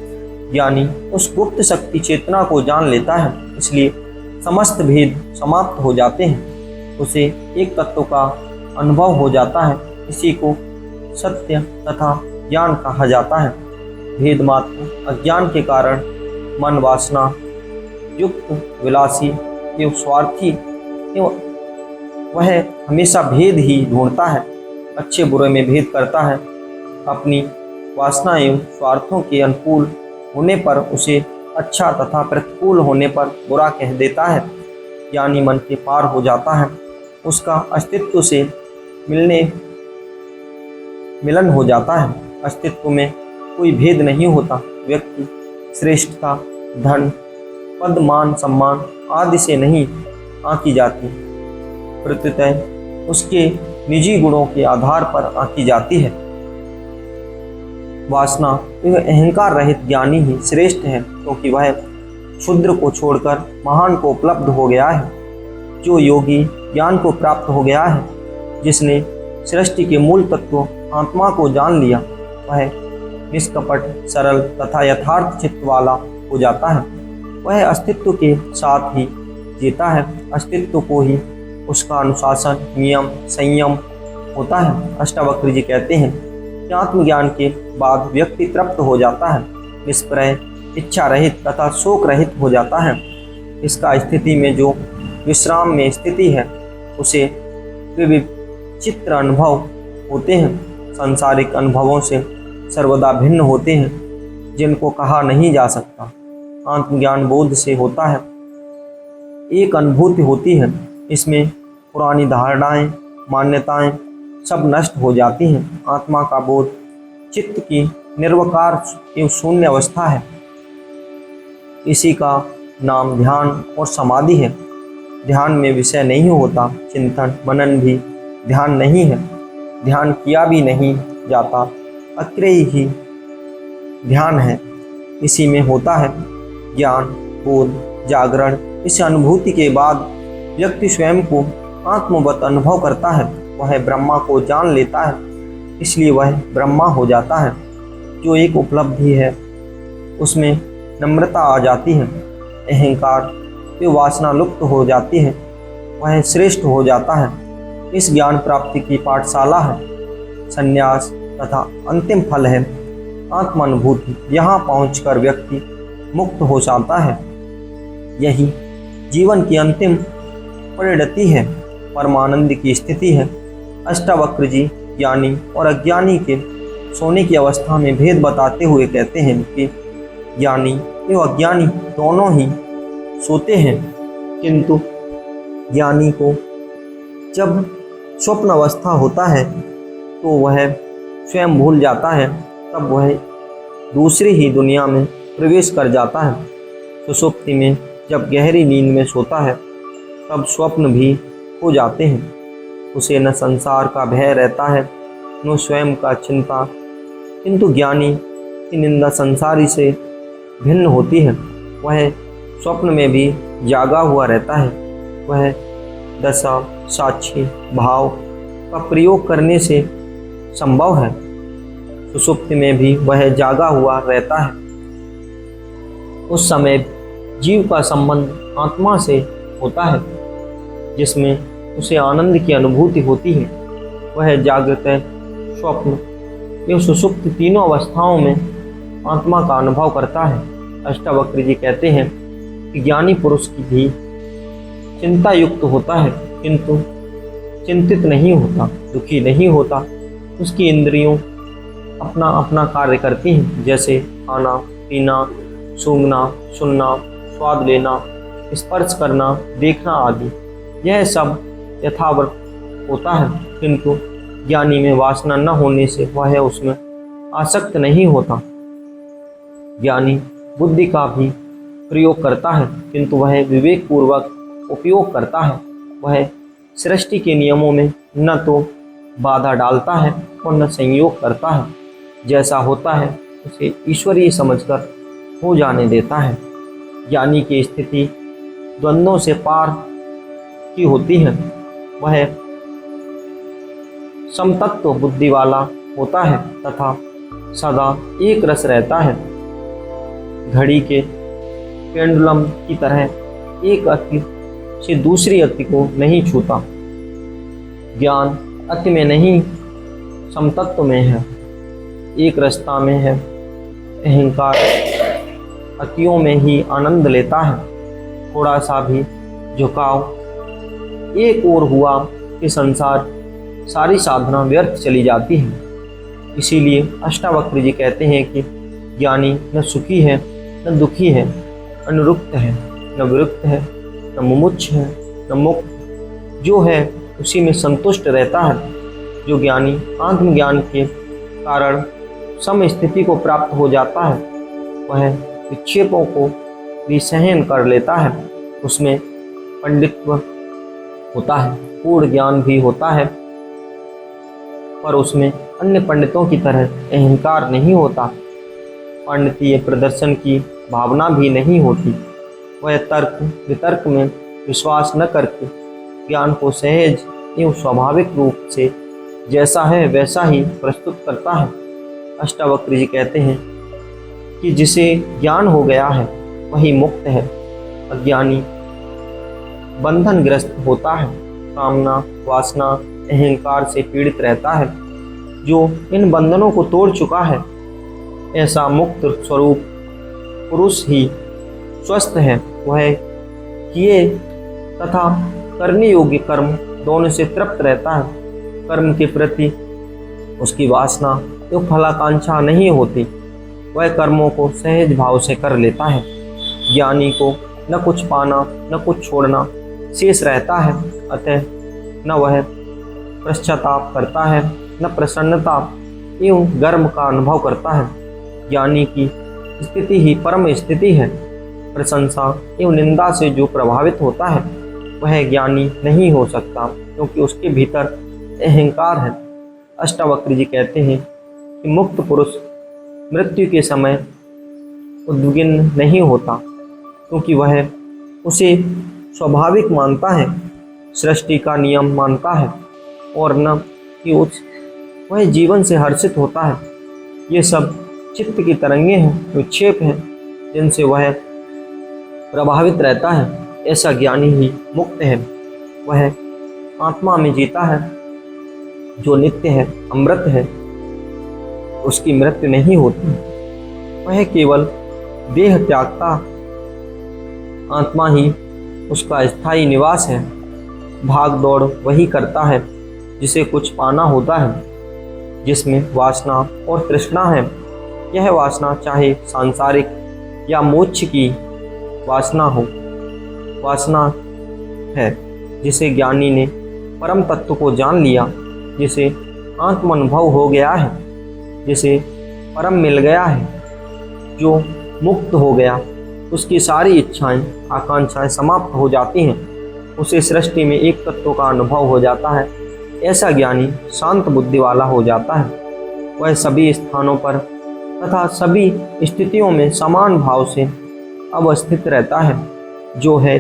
ज्ञानी उस गुप्त शक्ति चेतना को जान लेता है, इसलिए समस्त भेद समाप्त हो जाते हैं। उसे एक तत्व का अनुभव हो जाता है। इसी को सत्य तथा ज्ञान कहा जाता है। भेद मात्र अज्ञान के कारण मन वासना युक्त, विलासी एवं स्वार्थी एवं वह हमेशा भेद ही ढूंढता है, अच्छे बुरे में भेद करता है। अपनी वासना एवं स्वार्थों के अनुकूल होने पर उसे अच्छा तथा प्रतिकूल होने पर बुरा कह देता है। ज्ञानी मन के पार हो जाता है, उसका अस्तित्व से मिलने मिलन हो जाता है। अस्तित्व में कोई भेद नहीं होता। व्यक्ति श्रेष्ठता, धन, पद, मान, सम्मान आदि से नहीं आंकी जाती, प्रत्युतः उसके निजी गुणों के आधार पर आंकी जाती है। वासना एवं अहंकार रहित ज्ञानी ही श्रेष्ठ है, क्योंकि वह क्षुद्र को छोड़कर महान को उपलब्ध हो गया है। जो योगी ज्ञान को प्राप्त हो गया है, जिसने सृष्टि के मूल तत्व आत्मा को जान लिया, वह निष्कपट, सरल तथा यथार्थ चित्त वाला हो जाता है। वह अस्तित्व के साथ ही जीता है। अस्तित्व को ही उसका अनुशासन, नियम, संयम होता है। अष्टावक्र जी कहते हैं कि आत्मज्ञान के बाद व्यक्ति तृप्त हो जाता है, निष्प्रय, इच्छा रहित तथा शोक रहित हो जाता है। इसका स्थिति में जो विश्राम में स्थिति है, उसे विचित्र अनुभव होते हैं। सांसारिक अनुभवों से सर्वदा भिन्न होते हैं, जिनको कहा नहीं जा सकता। आत्मज्ञान बोध से होता है, एक अनुभूति होती है। इसमें पुरानी धारणाएं, मान्यताएं सब नष्ट हो जाती हैं। आत्मा का बोध चित्त की निर्विकार एवं शून्य अवस्था है। इसी का नाम ध्यान और समाधि है। ध्यान में विषय नहीं होता, चिंतन मनन भी ध्यान नहीं है। ध्यान किया भी नहीं जाता, अक्रिय ही ध्यान है। इसी में होता है ज्ञान, बोध, जागरण। इस अनुभूति के बाद व्यक्ति स्वयं को आत्मवत अनुभव करता है। वह ब्रह्मा को जान लेता है, इसलिए वह ब्रह्मा हो जाता है। जो एक उपलब्धि है, उसमें नम्रता आ जाती है, अहंकार व वासना लुप्त हो जाती है, वह श्रेष्ठ हो जाता है। इस ज्ञान प्राप्ति की पाठशाला है, संन्यास तथा अंतिम फल है आत्मानुभूति। यहाँ पहुंचकर व्यक्ति मुक्त हो जाता है। यही जीवन की अंतिम परिणति है, परमानंद की स्थिति है। अष्टावक्र जी ज्ञानी और अज्ञानी के सोने की अवस्था में भेद बताते हुए कहते हैं कि ज्ञानी एवं अज्ञानी दोनों ही सोते हैं, किंतु ज्ञानी को जब स्वप्न अवस्था होता है तो वह स्वयं भूल जाता है। तब वह दूसरी ही दुनिया में प्रवेश कर जाता है। सुषुप्ति में जब गहरी नींद में सोता है, तब स्वप्न भी हो जाते हैं। उसे न संसार का भय रहता है, न स्वयं का चिंता। किंतु ज्ञानी की निंदा संसारी से भिन्न होती है। वह स्वप्न में भी जागा हुआ रहता है। वह दशा, साक्षी, भाव का प्रयोग करने से संभव है। सुषुप्ति में भी वह जागा हुआ रहता है। उस समय जीव का संबंध आत्मा से होता है, जिसमें उसे आनंद की अनुभूति होती है। वह जागृत, स्वप्न एवं सुषुप्त तीनों अवस्थाओं में आत्मा का अनुभव करता है। अष्टावक्र जी कहते हैं कि ज्ञानी पुरुष की भी चिंता युक्त होता है, किंतु चिंतित नहीं होता, दुखी नहीं होता। उसकी इंद्रियों अपना अपना कार्य करती हैं, जैसे खाना, पीना, सूंघना, सुनना, स्वाद लेना, स्पर्श करना, देखना आदि। यह सब यथावत होता है, किंतु ज्ञानी में वासना न होने से वह उसमें आसक्त नहीं होता। ज्ञानी बुद्धि का भी प्रयोग करता है, किंतु वह विवेक पूर्वक उपयोग करता है। वह सृष्टि के नियमों में न तो बाधा डालता है और न संयोग करता है। जैसा होता है उसे ईश्वरीय समझकर हो जाने देता है। ज्ञानी की स्थिति द्वंद्वों से पार की होती है। वह समतत्व बुद्धि वाला होता है तथा सदा एक रस रहता है। घड़ी के पेंडुलम की तरह एक अति से दूसरी अति को नहीं छूता। ज्ञान अति में नहीं, समतत्व में है, एक रसता में है। अहंकार अतियों में ही आनंद लेता है। थोड़ा सा भी झुकाव एक ओर हुआ कि संसार सारी साधना व्यर्थ चली जाती है। इसीलिए अष्टावक्र जी कहते हैं कि ज्ञानी न सुखी है न दुखी है, अनुरुक्त है न विरुक्त है, न मुमुक्ष है न मुक्त। जो है उसी में संतुष्ट रहता है। जो ज्ञानी आत्मज्ञान के कारण समस्थिति को प्राप्त हो जाता है। वह विक्षेपों को भी सहन कर लेता है। उसमें पंडित्व होता है, पूर्ण ज्ञान भी होता है, पर उसमें अन्य पंडितों की तरह अहंकार नहीं होता। पांडितीय प्रदर्शन की भावना भी नहीं होती। वह तर्क वितर्क में विश्वास न करके ज्ञान को सहज एवं स्वाभाविक रूप से जैसा है वैसा ही प्रस्तुत करता है। अष्टावक्र जी कहते हैं कि जिसे ज्ञान हो गया है वही मुक्त है। अज्ञानी बंधनग्रस्त होता है, कामना वासना अहंकार से पीड़ित रहता है। जो इन बंधनों को तोड़ चुका है, ऐसा मुक्त स्वरूप पुरुष ही स्वस्थ है। वह किए तथा करने योग्य कर्म दोनों से तृप्त रहता है। कर्म के प्रति उसकी वासना एवं फलाकांक्षा नहीं होती। वह कर्मों को सहज भाव से कर लेता है। ज्ञानी को न कुछ पाना न कुछ छोड़ना शेष रहता है, अतः न वह पश्चाताप करता है न प्रसन्नता एवं गर्व का अनुभव करता है। ज्ञानी की स्थिति ही परम स्थिति है। प्रशंसा एवं निंदा से जो प्रभावित होता है वह ज्ञानी नहीं हो सकता, क्योंकि उसके भीतर अहंकार है। अष्टावक्र जी कहते हैं कि मुक्त पुरुष मृत्यु के समय उद्विग्न नहीं होता, क्योंकि वह उसे स्वाभाविक मानता है, सृष्टि का नियम मानता है, और न कि वह जीवन से हर्षित होता है। ये सब चित्त की तरंगे हैं, विक्षेप हैं, जिनसे वह प्रभावित रहता है। ऐसा ज्ञानी ही मुक्त है। वह आत्मा में जीता है, जो नित्य है, अमृत है। उसकी मृत्यु नहीं होती। वह केवल देह त्यागता आत्मा ही उसका स्थायी निवास है। भाग दौड़ वही करता है जिसे कुछ पाना होता है, जिसमें वासना और तृष्णा है। यह वासना चाहे सांसारिक या मोक्ष की वासना हो, वासना है जिसे ज्ञानी ने परम तत्व को जान लिया, जिसे आत्मानुभव हो गया है, जिसे परम मिल गया है, जो मुक्त हो गया। उसकी सारी इच्छाएं आकांक्षाएं समाप्त हो जाती हैं। उसे सृष्टि में एक तत्व का अनुभव हो जाता है। ऐसा ज्ञानी शांत बुद्धि वाला हो जाता है। वह सभी स्थानों पर तथा सभी स्थितियों में समान भाव से अवस्थित रहता है। जो है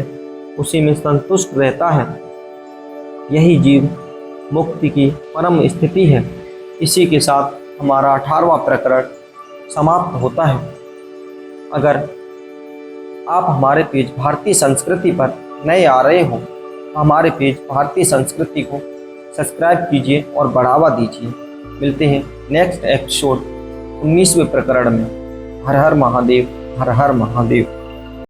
उसी में संतुष्ट रहता है। यही जीव मुक्ति की परम स्थिति है। इसी के साथ हमारा 18वां प्रकरण समाप्त होता है। अगर आप हमारे पेज भारतीय संस्कृति पर नए आ रहे हो तो हमारे पेज भारतीय संस्कृति को सब्सक्राइब कीजिए और बढ़ावा दीजिए। मिलते हैं नेक्स्ट एपिसोड 19वें प्रकरण में। हर हर महादेव, हर हर महादेव।